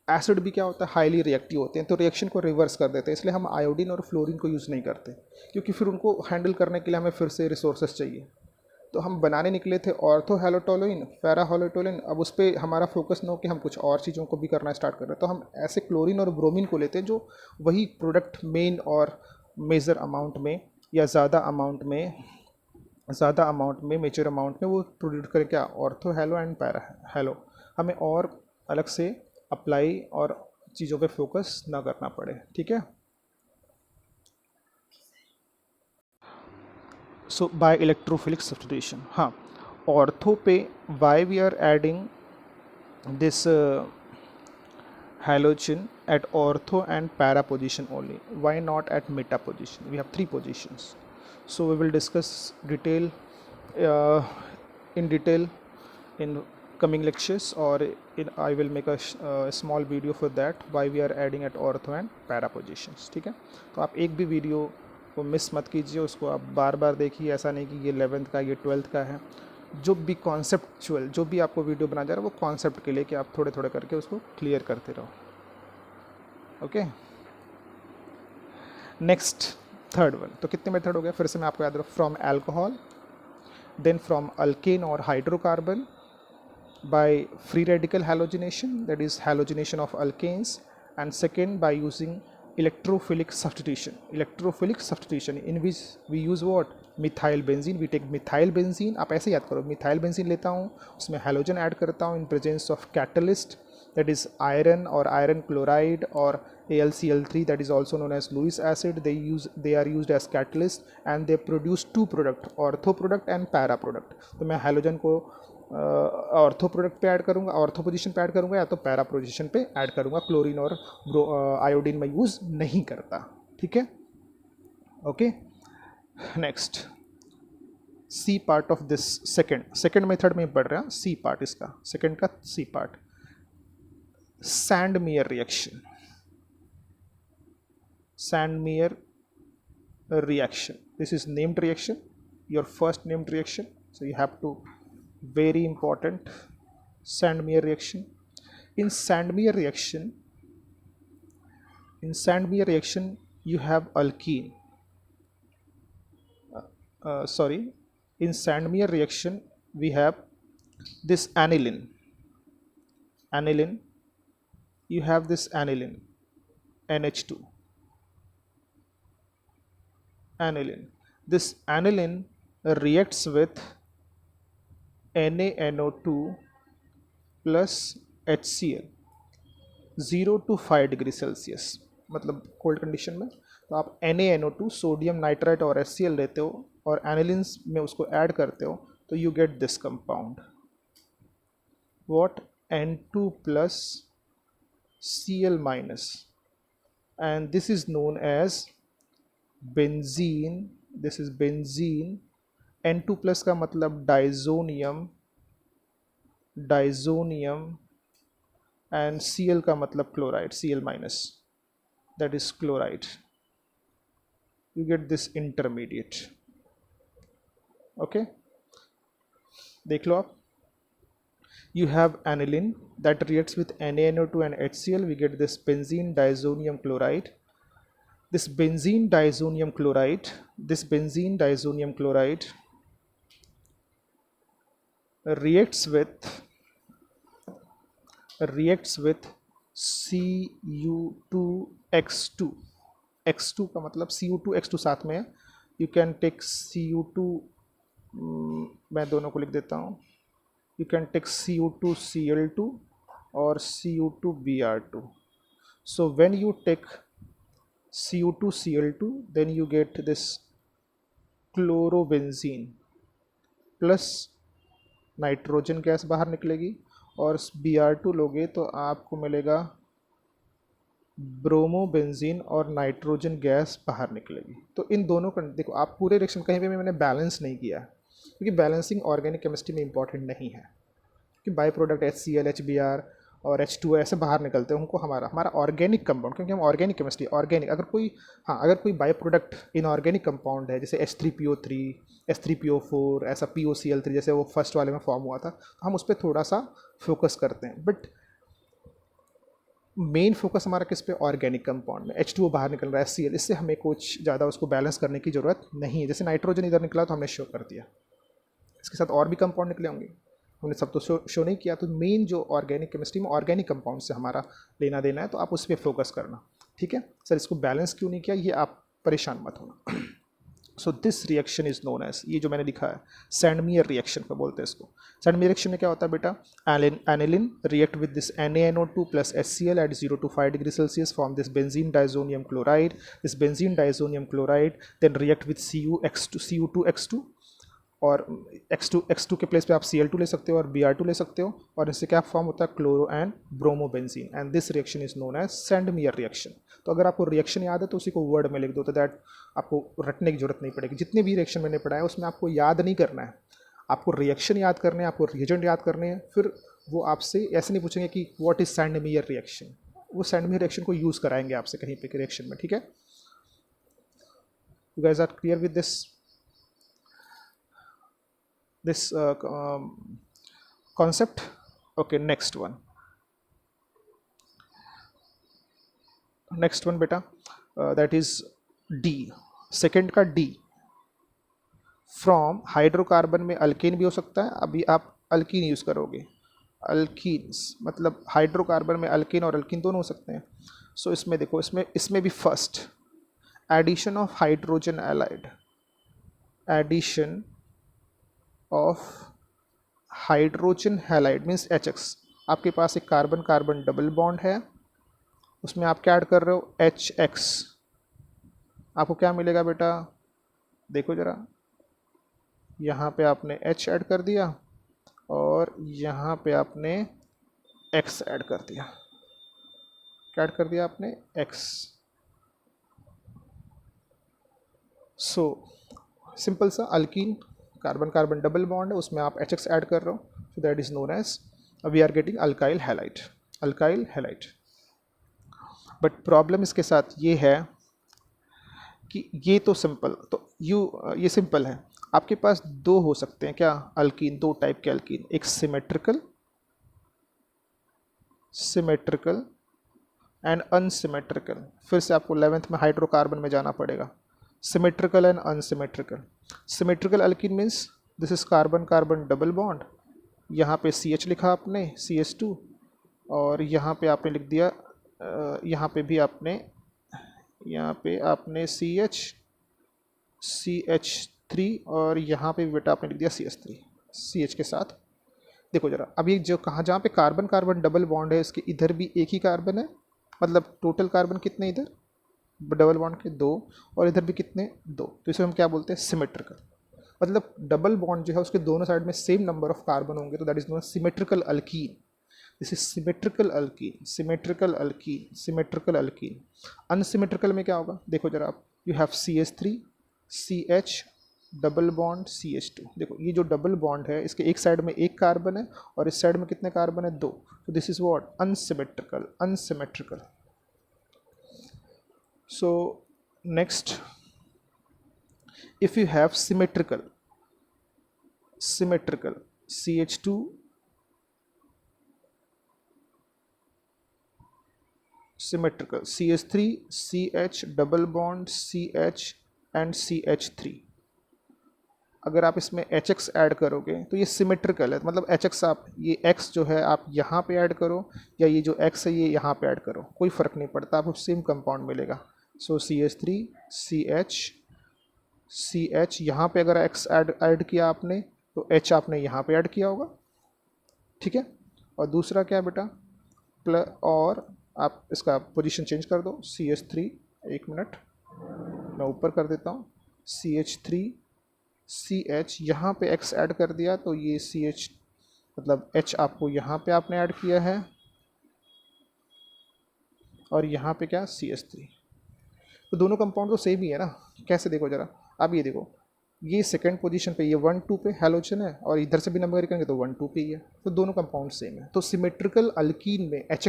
एसिड भी क्या होता है? हाईली रिएक्टिव होते हैं, तो रिएक्शन को रिवर्स कर देते हैं. इसलिए हम आयोडीन और फ्लोरीन को यूज़ नहीं करते, क्योंकि फिर उनको हैंडल करने के लिए हमें फिर से रिसोर्सेज चाहिए. तो हम बनाने निकले थे ऑर्थो हेलोटोलिन, पैरा हेलोटोलिन. अब उस पर हमारा फोकस न हो कि हम कुछ और चीज़ों को भी करना स्टार्ट कर रहे हैं, तो हम ऐसे क्लोरीन और ब्रोमीन को लेते हैं जो वही प्रोडक्ट मेन और मेजर अमाउंट में या ज़्यादा अमाउंट में मेजर अमाउंट में वो प्रोड्यूस करें. क्या? Ortho hello and para hello. हमें और अलग से अप्लाई और चीज़ों पे फोकस ना करना पड़े. ठीक है. So by electrophilic substitution. हाँ, ऑर्थो पे why we are adding this halogen at ortho and para position only, why not at meta position? We have three positions, so we will discuss uh, in detail in coming lectures, or I will make a small video for that, why we are adding at ortho and para positions. ठीक है. तो आप एक भी video को miss मत कीजिए, उसको आप बार बार देखिए. ऐसा नहीं कि ये 11th का, ये 12th का है. जो भी कॉन्सेप्चुअल, जो भी आपको वीडियो बना जा रहा है, वो कॉन्सेप्ट के लिए कि आप थोड़े थोड़े करके उसको क्लियर करते रहो. ओके. Next, third one. तो कितने मेथड हो गया? फिर से मैं आपको याद रखूँ. From alcohol, then from alkane और hydrocarbon by free radical halogenation, that is halogenation of alkanes, and second by using electrophilic substitution in which we use what? Methyl benzene. We take methyl benzene. आप ऐसे याद करो, methyl benzene लेता हूँ, उसमें halogen add करता हूँ इन presence of catalyst, that is iron or iron chloride or AlCl3, that is also known as Lewis acid. They are used as catalyst and they produce two product, ortho product and para product. तो मैं halogen को ortho product पे add करूँगा, ortho position पे add करूँगा, या तो para position पे ऐड करूँगा. क्लोरीन और आयोडीन में यूज़ नहीं करता. ठीक है. Okay. Next, C part of this second method में पढ़ रहे हैं. सी पार्ट इसका, सेकेंड का C part, Sandmeyer reaction. Sandmeyer reaction. This is named reaction, your first named reaction. So you have to, very important, Sandmeyer reaction. In Sandmeyer reaction, you have alkene. In Sandmeyer reaction, we have this aniline. You have this aniline, NH2. This aniline reacts with NaNO2 plus HCl 0 to 5 degree Celsius, मतलब cold condition में. तो आप NaNO2 sodium nitrite और HCl लेते हो और एनिलिन्स में उसको ऐड करते हो, तो you get this compound, what? N2 plus Cl minus, and this is known as benzene. This is benzene. N2 plus का मतलब डाइजोनियम, and Cl का मतलब chloride, Cl minus, that is chloride. You get this intermediate. Okay, देख लो आप. You have aniline that reacts with NaNO2 and HCl. We get this benzene diazonium chloride. This benzene diazonium chloride reacts with Cu2x2. X2 का मतलब Cu2 X2 साथ में है, you can take Cu2, मैं दोनों को लिख देता हूँ, you can take Cu2Cl2 or Cu2Br2. So when you take Cu2Cl2, then you get this chlorobenzene plus nitrogen gas बाहर निकलेगी, और Br2 लोगे तो आपको मिलेगा ब्रोमोबेंजीन और नाइट्रोजन गैस बाहर निकलेगी। तो इन दोनों का देखो, आप पूरे रिएक्शन कहीं पे भी मैंने बैलेंस नहीं किया है, क्योंकि बैलेंसिंग ऑर्गेनिक केमिस्ट्री में इंपॉर्टेंट नहीं है कि बाई प्रोडक्ट HCl, HBr और H2O ऐसे बाहर निकलते हैं, उनको हमारा हमारा ऑर्गेनिक कंपाउंड, क्योंकि हम ऑर्गेनिक केमिस्ट्री ऑर्गेनिक, अगर कोई अगर कोई बाई प्रोडक्ट इनऑर्गेनिक कंपाउंड है जैसे H3PO3, H3PO4, ऐसा POCl3 जैसे वो फर्स्ट वाले में फॉर्म हुआ था, तो हम उस पर थोड़ा सा फोकस करते हैं, बट मेन फोकस हमारा किस पे, ऑर्गेनिक कंपाउंड में। H2O बाहर निकल रहा है, HCl, इससे हमें कुछ ज़्यादा उसको बैलेंस करने की ज़रूरत नहीं है। जैसे नाइट्रोजन इधर निकला तो हमने शो कर दिया, इसके साथ और भी कंपाउंड निकले होंगे, हमने सब तो शो नहीं किया। तो मेन जो ऑर्गेनिक केमिस्ट्री में ऑर्गेनिक कंपाउंड से हमारा लेना देना है, तो आप उस पर फोकस करना, ठीक है। सर इसको बैलेंस क्यों नहीं किया, ये आप परेशान मत होना। So this reaction is known as, ये जो मैंने लिखा है सैंडमियर रिएक्शन का बोलते हैं इसको। सैंडमियर रिएक्शन में क्या होता है बेटा, aniline react with this NaNO2 plus HCl at 0 to 5 degree Celsius, form this benzene diazonium chloride. This benzene diazonium chloride then react with Cu2X2, और X2 के प्लेस पे आप Cl2 ले सकते हो और Br2 ले सकते हो, और इससे क्या फॉर्म होता है, chloro and bromobenzene, and this reaction is known as Sandmeyer reaction. तो अगर आपको रिएक्शन याद है तो उसी को वर्ड में लिख दो, तो दैट आपको रटने की जरूरत नहीं पड़ेगी। जितने भी रिएक्शन मैंने पढ़ाया उसमें आपको याद नहीं करना है, आपको रिएक्शन याद करने हैं, आपको रिएजेंट याद करने हैं, फिर वो आपसे ऐसे नहीं पूछेंगे कि व्हाट इज सैंडमियर रिएक्शन, वो सैंडमियर रिएक्शन को यूज़ कराएंगे आपसे कहीं पे रिएक्शन में, ठीक है। You guys are clear with this concept? Okay, next one beta, that is D, second का D, फ्रॉम हाइड्रोकार्बन में अल्केन भी हो सकता है, अभी आप अल्कीन यूज़ करोगे, अल्कीन्स मतलब हाइड्रोकार्बन में अल्केन और अल्कीन दोनों हो सकते हैं। सो इसमें देखो, इसमें भी first addition of hydrogen halide, addition of hydrogen halide means HX, आपके पास एक कार्बन कार्बन डबल बॉन्ड है, उसमें आप क्या ऐड कर रहे हो, HX, आपको क्या मिलेगा बेटा, देखो ज़रा, यहाँ पे आपने H ऐड कर दिया और यहाँ पे आपने X ऐड कर दिया, क्या ऐड कर दिया आपने, X। सो सिंपल सा alkene, carbon carbon double bond है, उसमें आप HX ऐड कर रहे हो, so that is known as we are getting alkyl halide, alkyl halide. But problem इसके साथ ये है कि ये तो सिंपल, तो ये सिंपल है, आपके पास दो हो सकते हैं क्या, अल्कीन, दो टाइप के अल्कीन, एक सिमेट्रिकल एंड अनसिमेट्रिकल। फिर से आपको 11th में हाइड्रोकार्बन में जाना पड़ेगा, symmetrical and unsymmetrical. Symmetrical alkyne means this is carbon carbon double bond, यहाँ पे CH लिखा आपने, CH2, और यहाँ पे आपने लिख दिया, यहाँ पे भी आपने, यहाँ पे आपने CH3, और यहाँ पे भी बेटा आपने लिख दिया CH3, CH के साथ। देखो जरा, अब ये जो कहाँ, जहाँ पे कार्बन कार्बन डबल बॉन्ड है, इसके इधर भी एक ही कार्बन है, मतलब टोटल कार्बन कितने इधर डबल बॉन्ड के, दो, और इधर भी कितने, दो, तो इसे हम क्या बोलते हैं, सिमेट्रिकल। मतलब डबल बॉन्ड जो है उसके दोनों साइड में सेम नंबर ऑफ कार्बन होंगे, तो that is known symmetrical alkyne. This is symmetrical alkyne, symmetrical alkyne, symmetrical alkyne. Unsymmetrical में क्या होगा, देखो जरा आप, you have CH3 CH double bond CH2, देखो ये जो डबल बॉन्ड है इसके एक साइड में एक कार्बन है और इस साइड में कितने कार्बन है, दो, तो this is what, unsymmetrical, unsymmetrical. So next, if you have symmetrical CH2 symmetrical CH3 CH double bond CH and CH3, अगर आप इसमें HX ऐड करोगे तो ये सिमेट्रिकल है, मतलब HX आप ये X जो है आप यहाँ पे ऐड करो या ये जो X है ये यहाँ पे ऐड करो, कोई फ़र्क नहीं पड़ता, आपको सेम कंपाउंड मिलेगा। सो CH3 CH सी एच, यहाँ पे अगर एक्स ऐड किया आपने तो एच आपने यहाँ पे ऐड किया होगा, ठीक है। और दूसरा क्या है बेटा, प्लस, और आप इसका पोजीशन चेंज कर दो, सी एच थ्री, एक मिनट मैं ऊपर कर देता हूँ, C H three C H, यहाँ पे एक्स ऐड कर दिया तो ये सी एच, मतलब एच आपको यहाँ पे आपने ऐड किया है, और यहाँ पे क्या, सी एच थ्री। तो दोनों कंपाउंड तो सेम ही है ना। कैसे, देखो जरा, अब ये देखो, ये सेकंड पोजीशन पे, ये 1 2 पे हैलोजन है, और इधर से भी नंबर करेंगे तो 1 2 पे ही है, तो दोनों कंपाउंड सेम है। तो सिमेट्रिकल अल्कीन में एच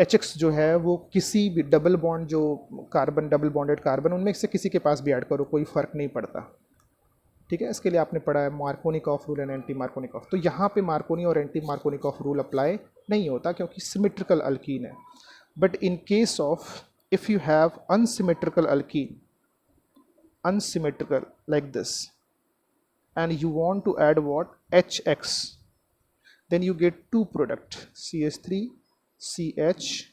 एक्स जो है वो किसी भी डबल बॉन्ड, जो कार्बन डबल बॉन्डेड कार्बन, उनमें से किसी के पास भी ऐड करो, कोई फ़र्क नहीं पड़ता, ठीक है। इसके लिए आपने पढ़ा है Markovnikov rule and anti Markovnikov. तो यहाँ पे मार्कोनी और एंटी मार्कोनिकॉफ रूल अप्लाई नहीं होता क्योंकि सिमेट्रिकल अल्कीन है। But in case of, if you have unsymmetrical alkyne, unsymmetrical like this, and you want to add what, HX, then you get two product, CH3 CH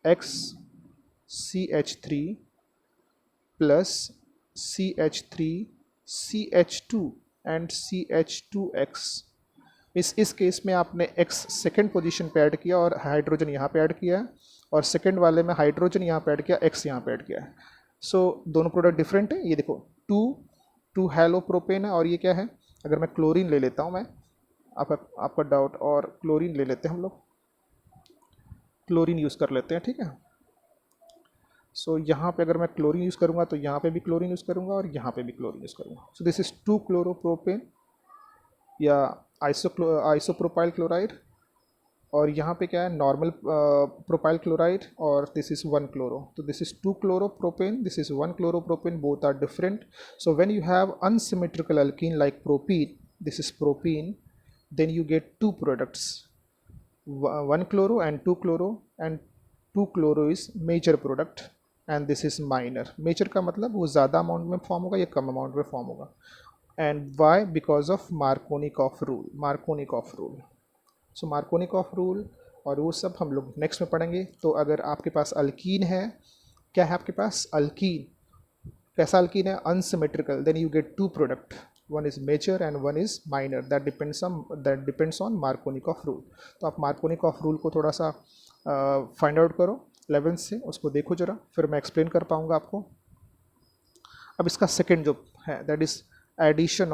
X CH3 plus CH3 CH2 and CH2X। इस case में आपने X second position पे add किया और hydrogen यहाँ पे add किया है, और सेकेंड वाले में हाइड्रोजन यहाँ पे ऐड किया, X यहाँ पे ऐड किया है। सो दोनों प्रोडक्ट डिफरेंट है। ये देखो, टू हेलो प्रोपेन है, और ये क्या है, अगर मैं क्लोरीन ले लेता हूँ, मैं आपका डाउट, और क्लोरीन ले लेते हैं हम लोग, क्लोरीन यूज़ कर लेते हैं, ठीक है। सो यहाँ पे अगर मैं क्लोरीन यूज़ करूँगा तो यहाँ पे भी क्लोरीन यूज़ करूँगा और यहाँ पे भी क्लोरीन यूज़ करूँगा। सो दिस इज़ 2 क्लोरोप्रोपेन या आइसोप्रोपाइल क्लोराइड, और यहाँ पे क्या है, नॉर्मल प्रोपाइल क्लोराइड, और दिस इज़ 1 क्लोरो। तो this is 2 chloropropane, this is 1 chloropropane, both are different. So when you have unsymmetrical alkene like propene, this is propene, then you get two products, 1 chloro and 2 chloro, and 2 chloro is major product and this is minor। major का मतलब वो ज़्यादा amount में form होगा या कम amount में form होगा। and why, because of Markovnikov rule, Markovnikov rule। So Markovnikov rule, और वो सब हम लोग नेक्स्ट में पढ़ेंगे। तो अगर आपके पास अल्कीन है, क्या है आपके पास, अल्कीन, कैसा अल्कीन है, unsymmetrical, then you get two product, one is major and one is minor, that depends on Markovnikov rule. तो आप Markovnikov रूल को थोड़ा सा फाइंड आउट करो 11th से, उसको देखो जरा, फिर मैं एक्सप्लेन कर पाऊँगा आपको। अब इसका सेकेंड जो है, that is addition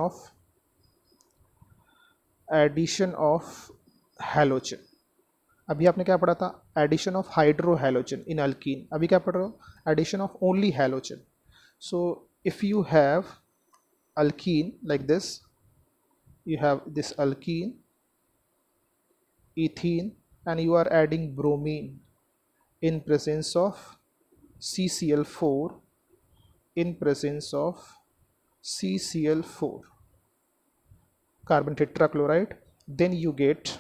of halogen. अभी आपने क्या पढ़ा था, addition of hydro halogen in alkene. अभी क्या पढ़ रहे हो, addition of only halogen. So if you have alkene like this, you have this alkene, ethene, and you are adding bromine in presence of CCl4, in presence of CCl4, carbon tetrachloride, then you get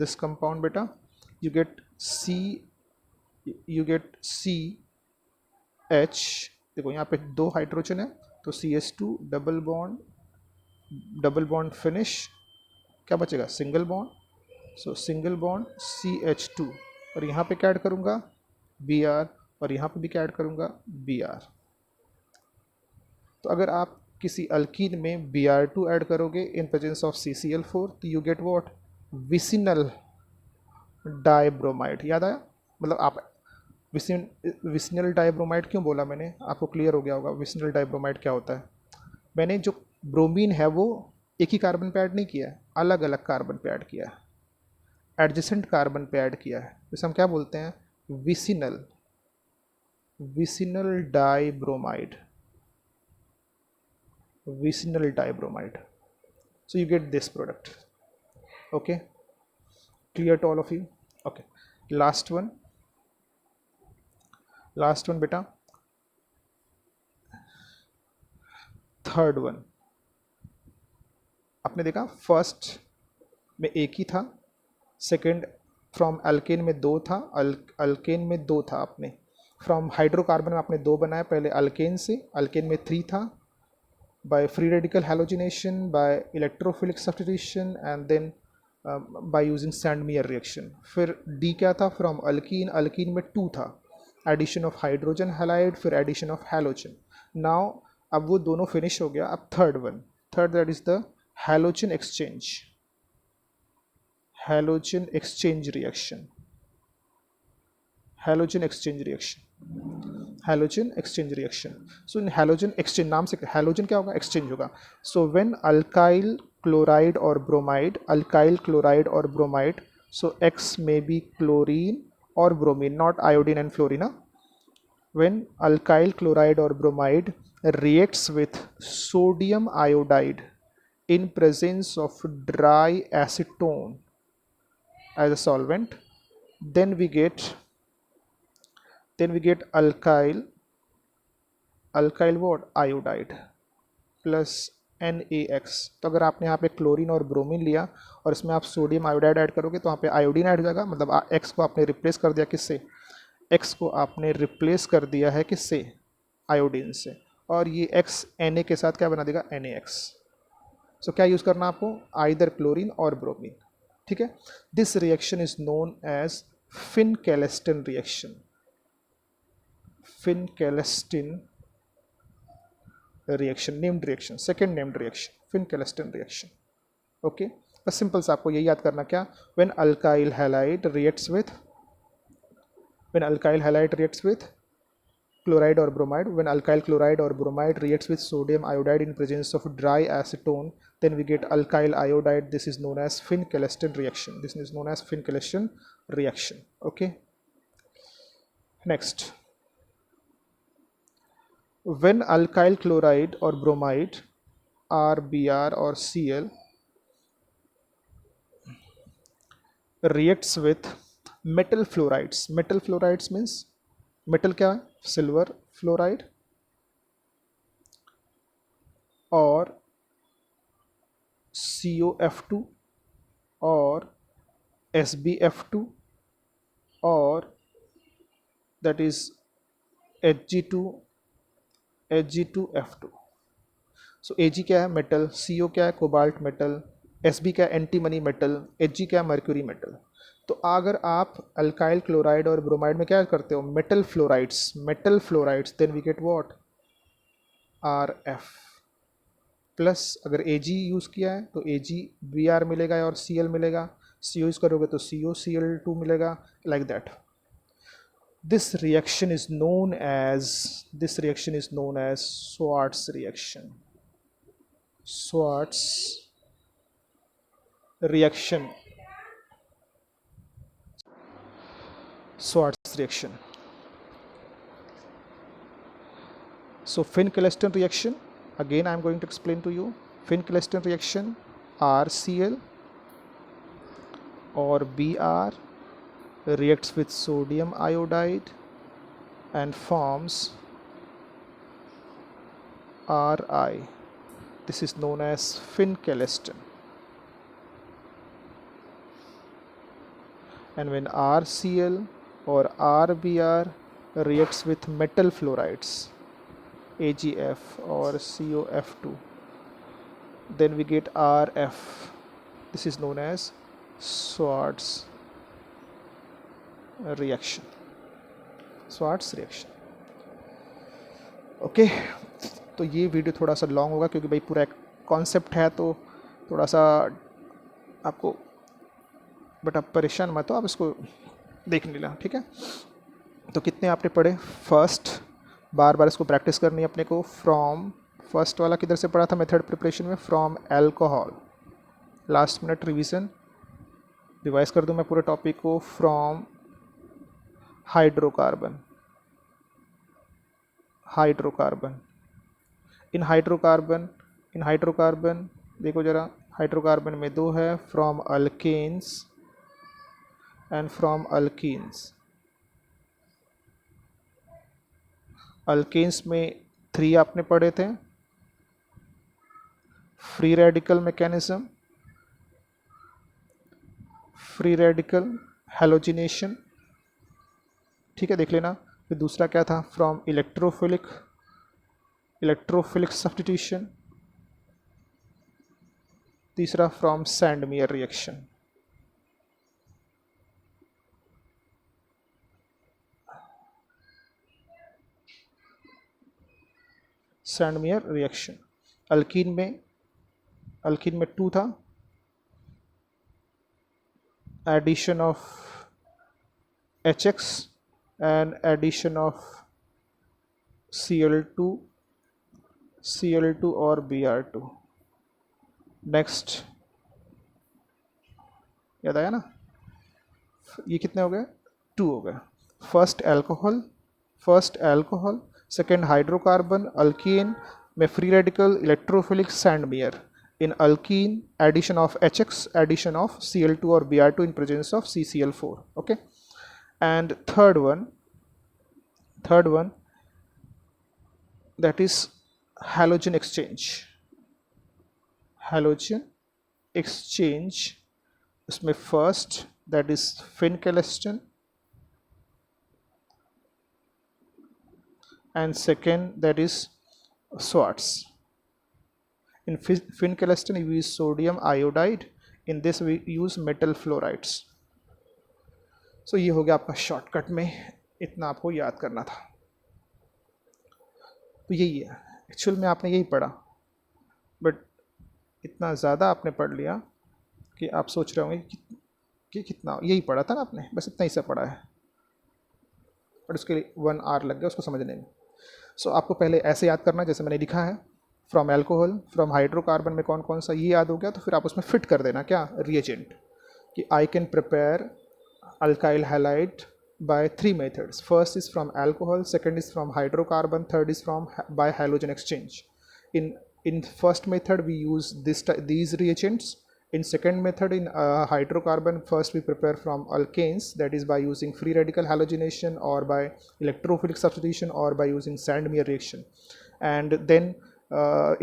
this compound beta, you get CH। देखो यहाँ पे 2 hydrogen है, तो CH2 double bond finish, क्या बचेगा, single bond. सो single bond CH2, और यहाँ पे क्या ऐड करूँगा, Br, और यहाँ पे भी क्या ऐड करूँगा, Br। तो अगर आप किसी अल्कीन में Br2 ऐड करोगे इन प्रेजेंस ऑफ CCl4, तो you get what, vicinal dibromide. याद आया, मतलब आप विसिनल डाइब्रोमाइड क्यों बोला मैंने, आपको क्लियर हो गया होगा विसिनल डाइब्रोमाइड क्या होता है। मैंने जो ब्रोमीन है वो एक ही कार्बन पे ऐड नहीं किया है, अलग अलग कार्बन पे ऐड किया है, एडजेसेंट कार्बन पे ऐड किया है, जिसे हम क्या बोलते हैं, vicinal dibromide, vicinal dibromide. So you get this product. Okay, clear to all of you. Okay, last one बेटा, थर्ड वन। आपने देखा फर्स्ट में एक ही था, सेकंड फ्रॉम अल्केन में 2 था, अल्केन में 2 था, आपने फ्रॉम हाइड्रोकार्बन में आपने 2 बनाया, पहले अल्केन से, अल्केन में 3 था, by free radical halogenation, by electrophilic substitution, and then by using Sandmeyer reaction. फिर डी क्या था, फ्रॉम अल्कीन में 2 था, एडिशन ऑफ हाइड्रोजन हैलाइड, फिर एडिशन ऑफ हैलोजन. नाउ अब वो दोनों फिनिश हो गया. अब third that is the halogen exchange. Halogen exchange reaction. Halogen exchange reaction. Halogen exchange reaction. So in halogen exchange, नाम से हैलोजन क्या होगा, एक्सचेंज होगा. सो व्हेन अल्काइल क्लोराइड और ब्रोमाइड, अल्काइल क्लोराइड और bromide, so X may be chlorine or bromine, not iodine and fluorine. When alkyl chloride or bromide reacts with sodium iodide in presence of dry acetone as a solvent, then we get alkyl what, iodide plus NaX. तो अगर आपने यहाँ पे chlorine और bromine लिया और इसमें आप सोडियम आयोडाइड ऐड करोगे तो वहाँ पे आयोडीन ऐड हो जाएगा. मतलब एक्स को आपने रिप्लेस कर दिया किससे, एक्स को आपने रिप्लेस कर दिया है किससे, आयोडीन से. और ये एक्स Na के साथ क्या बना देगा, NaX. सो क्या यूज़ करना आपको, आइदर क्लोरीन और ब्रोमीन. ठीक है. This reaction is known as Finkelstein reaction. Finkelstein reaction, named reaction, second named reaction, Finkelstein reaction. Okay. बस सिंपल सा आपको यही याद करना, क्या, when alkyl halide reacts with chloride or bromide, when alkyl chloride or bromide reacts with sodium iodide in presence of dry acetone, then we get alkyl iodide. This is known as Finn-Keleston reaction. Okay. Next, when alkyl chloride or bromide, RBr or Cl, reacts with metal fluorides means metal क्या है, silver fluoride और COF2 और SbF2 और that is Hg2F2. So Ag क्या है, metal, CO क्या है, cobalt metal, Sb क्या है, एंटीमनी मेटल, Hg क्या है, मर्क्यूरी मेटल. तो अगर आप अल्काइल क्लोराइड और ब्रोमाइड में क्या करते हो, metal fluorides, then we get what, RF plus. अगर Ag यूज़ किया है तो AgBr मिलेगा और Cl मिलेगा. CO यूज़ करोगे तो COCl2 मिलेगा, like that. This reaction is known as Schwarz reaction. Schwarz reaction. So Finn-Keleston reaction, again I am going to explain to you. Finn-Keleston reaction, RCl or Br reacts with sodium iodide and forms Ri. This is known as Finn-Keleston. And when RCl or RBr reacts with metal fluorides, AgF or COF2, then we get RF. This is known as Schwarz reaction. Okay. तो ये video थोड़ा सा long होगा क्योंकि भाई पूरा एक concept है तो थोड़ा सा आपको, बट आप परेशान मत हो, आप इसको देख लेना. ठीक है. तो कितने आपने पढ़े, फर्स्ट बार बार इसको प्रैक्टिस करनी है अपने को. फ्रॉम, फर्स्ट वाला किधर से पढ़ा था मेथड प्रिपरेशन में, from alcohol. Last minute revision, revise कर दूं मैं पूरे टॉपिक को. From hydrocarbon. इन हाइड्रोकार्बन देखो जरा, हाइड्रोकार्बन में दो है, from alkanes and from alkenes. Alkanes में 3 आपने पढ़े थे, free radical mechanism, free radical halogenation. ठीक है, देख लेना. फिर दूसरा क्या था, फ्रॉम इलेक्ट्रोफिलिक सब्स्टिट्यूशन. तीसरा from Sandmeyer reaction. Sandmeyer reaction. Alkene में 2 था, addition of HX and addition of Cl2 और Br2। नेक्स्ट, याद आया ना? ये कितने हो गए? 2 हो गए। First alcohol, second hydrocarbon, alkene में free radical, electrophilic, Sandmeyer. In alkene addition of HX, addition of Cl2 और Br2 in presence of CCl4। okay, and third one that is halogen exchange। उसमें first that is phenkeleston and second that is Swartz। in phenkeleston we use sodium iodide, in this we use metal fluorides। so ये हो गया आपका shortcut में, इतना आपको याद करना था। तो यही है एक्चुअल में, आपने यही पढ़ा, बट इतना ज़्यादा आपने पढ़ लिया कि आप सोच रहे होंगे कि कितना, यही पढ़ा था ना आपने, बस इतना ही सा पढ़ा है, बट उसके लिए 1 आवर लग गया उसको समझने में। सो आपको पहले ऐसे याद करना जैसे मैंने लिखा है, फ्रॉम एल्कोहल, फ्रॉम हाइड्रोकार्बन में कौन कौन सा, ये याद हो गया तो फिर आप उसमें फिट कर देना क्या, रिएजेंट, कि I can prepare alkyl halide by 3 methods। First is from alcohol, second is from hydrocarbon, third is from by halogen exchange। In first method we use these reagents, in second method in hydrocarbon first we prepare from alkanes, that is by using free radical halogenation or by electrophilic substitution or by using Sandmeyer reaction। And then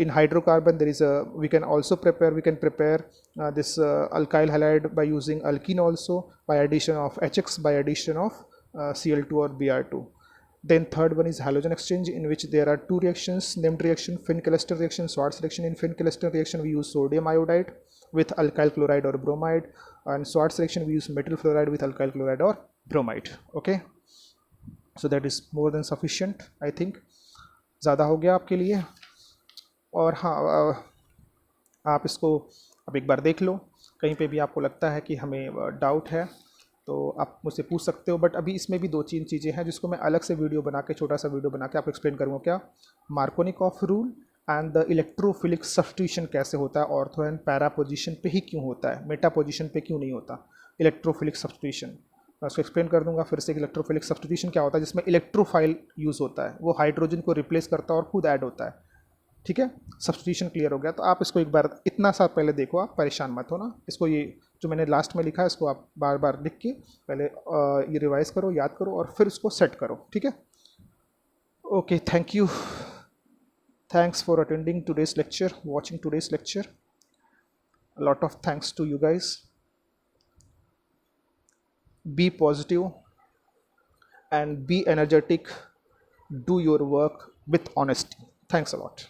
in hydrocarbon there is we can prepare this alkyl halide by using alkene also, by addition of HX, by addition of Cl2 or Br2। Then third one is halogen exchange, in which there are 2 reactions named reaction, Fenn-Calleston reaction, Swartz reaction। In Fenn-Calleston reaction we use sodium iodide with alkyl chloride or bromide, and Swartz reaction we use metal fluoride with alkyl chloride or bromide। okay, so that is more than sufficient I think, ज़्यादा हो गया आपके लिए। और हाँ, आप इसको अब एक बार देख लो, कहीं पे भी आपको लगता है कि हमें डाउट है तो आप मुझसे पूछ सकते हो, बट अभी इसमें भी 2-3 चीज़ें हैं जिसको मैं अलग से वीडियो बना के, छोटा सा वीडियो बना के आपको एक्सप्लेन करूँगा। क्या, Markovnikov rule and the electrophilic substitution कैसे होता है, ऑर्थो एंड पैरा पोजिशन पे ही क्यों होता है, मेटा पोजिशन पे क्यों नहीं होता इलेक्ट्रोफिलिक सब्स्टिट्यूशन, मैं उसको एक्सप्लेन कर दूंगा फिर से। इलेक्ट्रोफिलिक सब्स्टिट्यूशन क्या होता है, जिसमें इलेक्ट्रोफाइल यूज़ होता है, वो हाइड्रोजन को रिप्लेस करता है और खुद ऐड होता है। ठीक है, सब्स्टिट्यूशन क्लियर हो गया। तो आप इसको एक बार इतना सा पहले देखो, आप परेशान मत हो ना, इसको ये जो मैंने लास्ट में लिखा है इसको आप बार बार लिख के पहले ये रिवाइज करो, याद करो और फिर उसको सेट करो। ठीक है, okay, thank you, thanks for attending today's lecture, watching today's lecture, lot of thanks to you guys. Be positive and be energetic, do your work with honesty। Thanks a lot।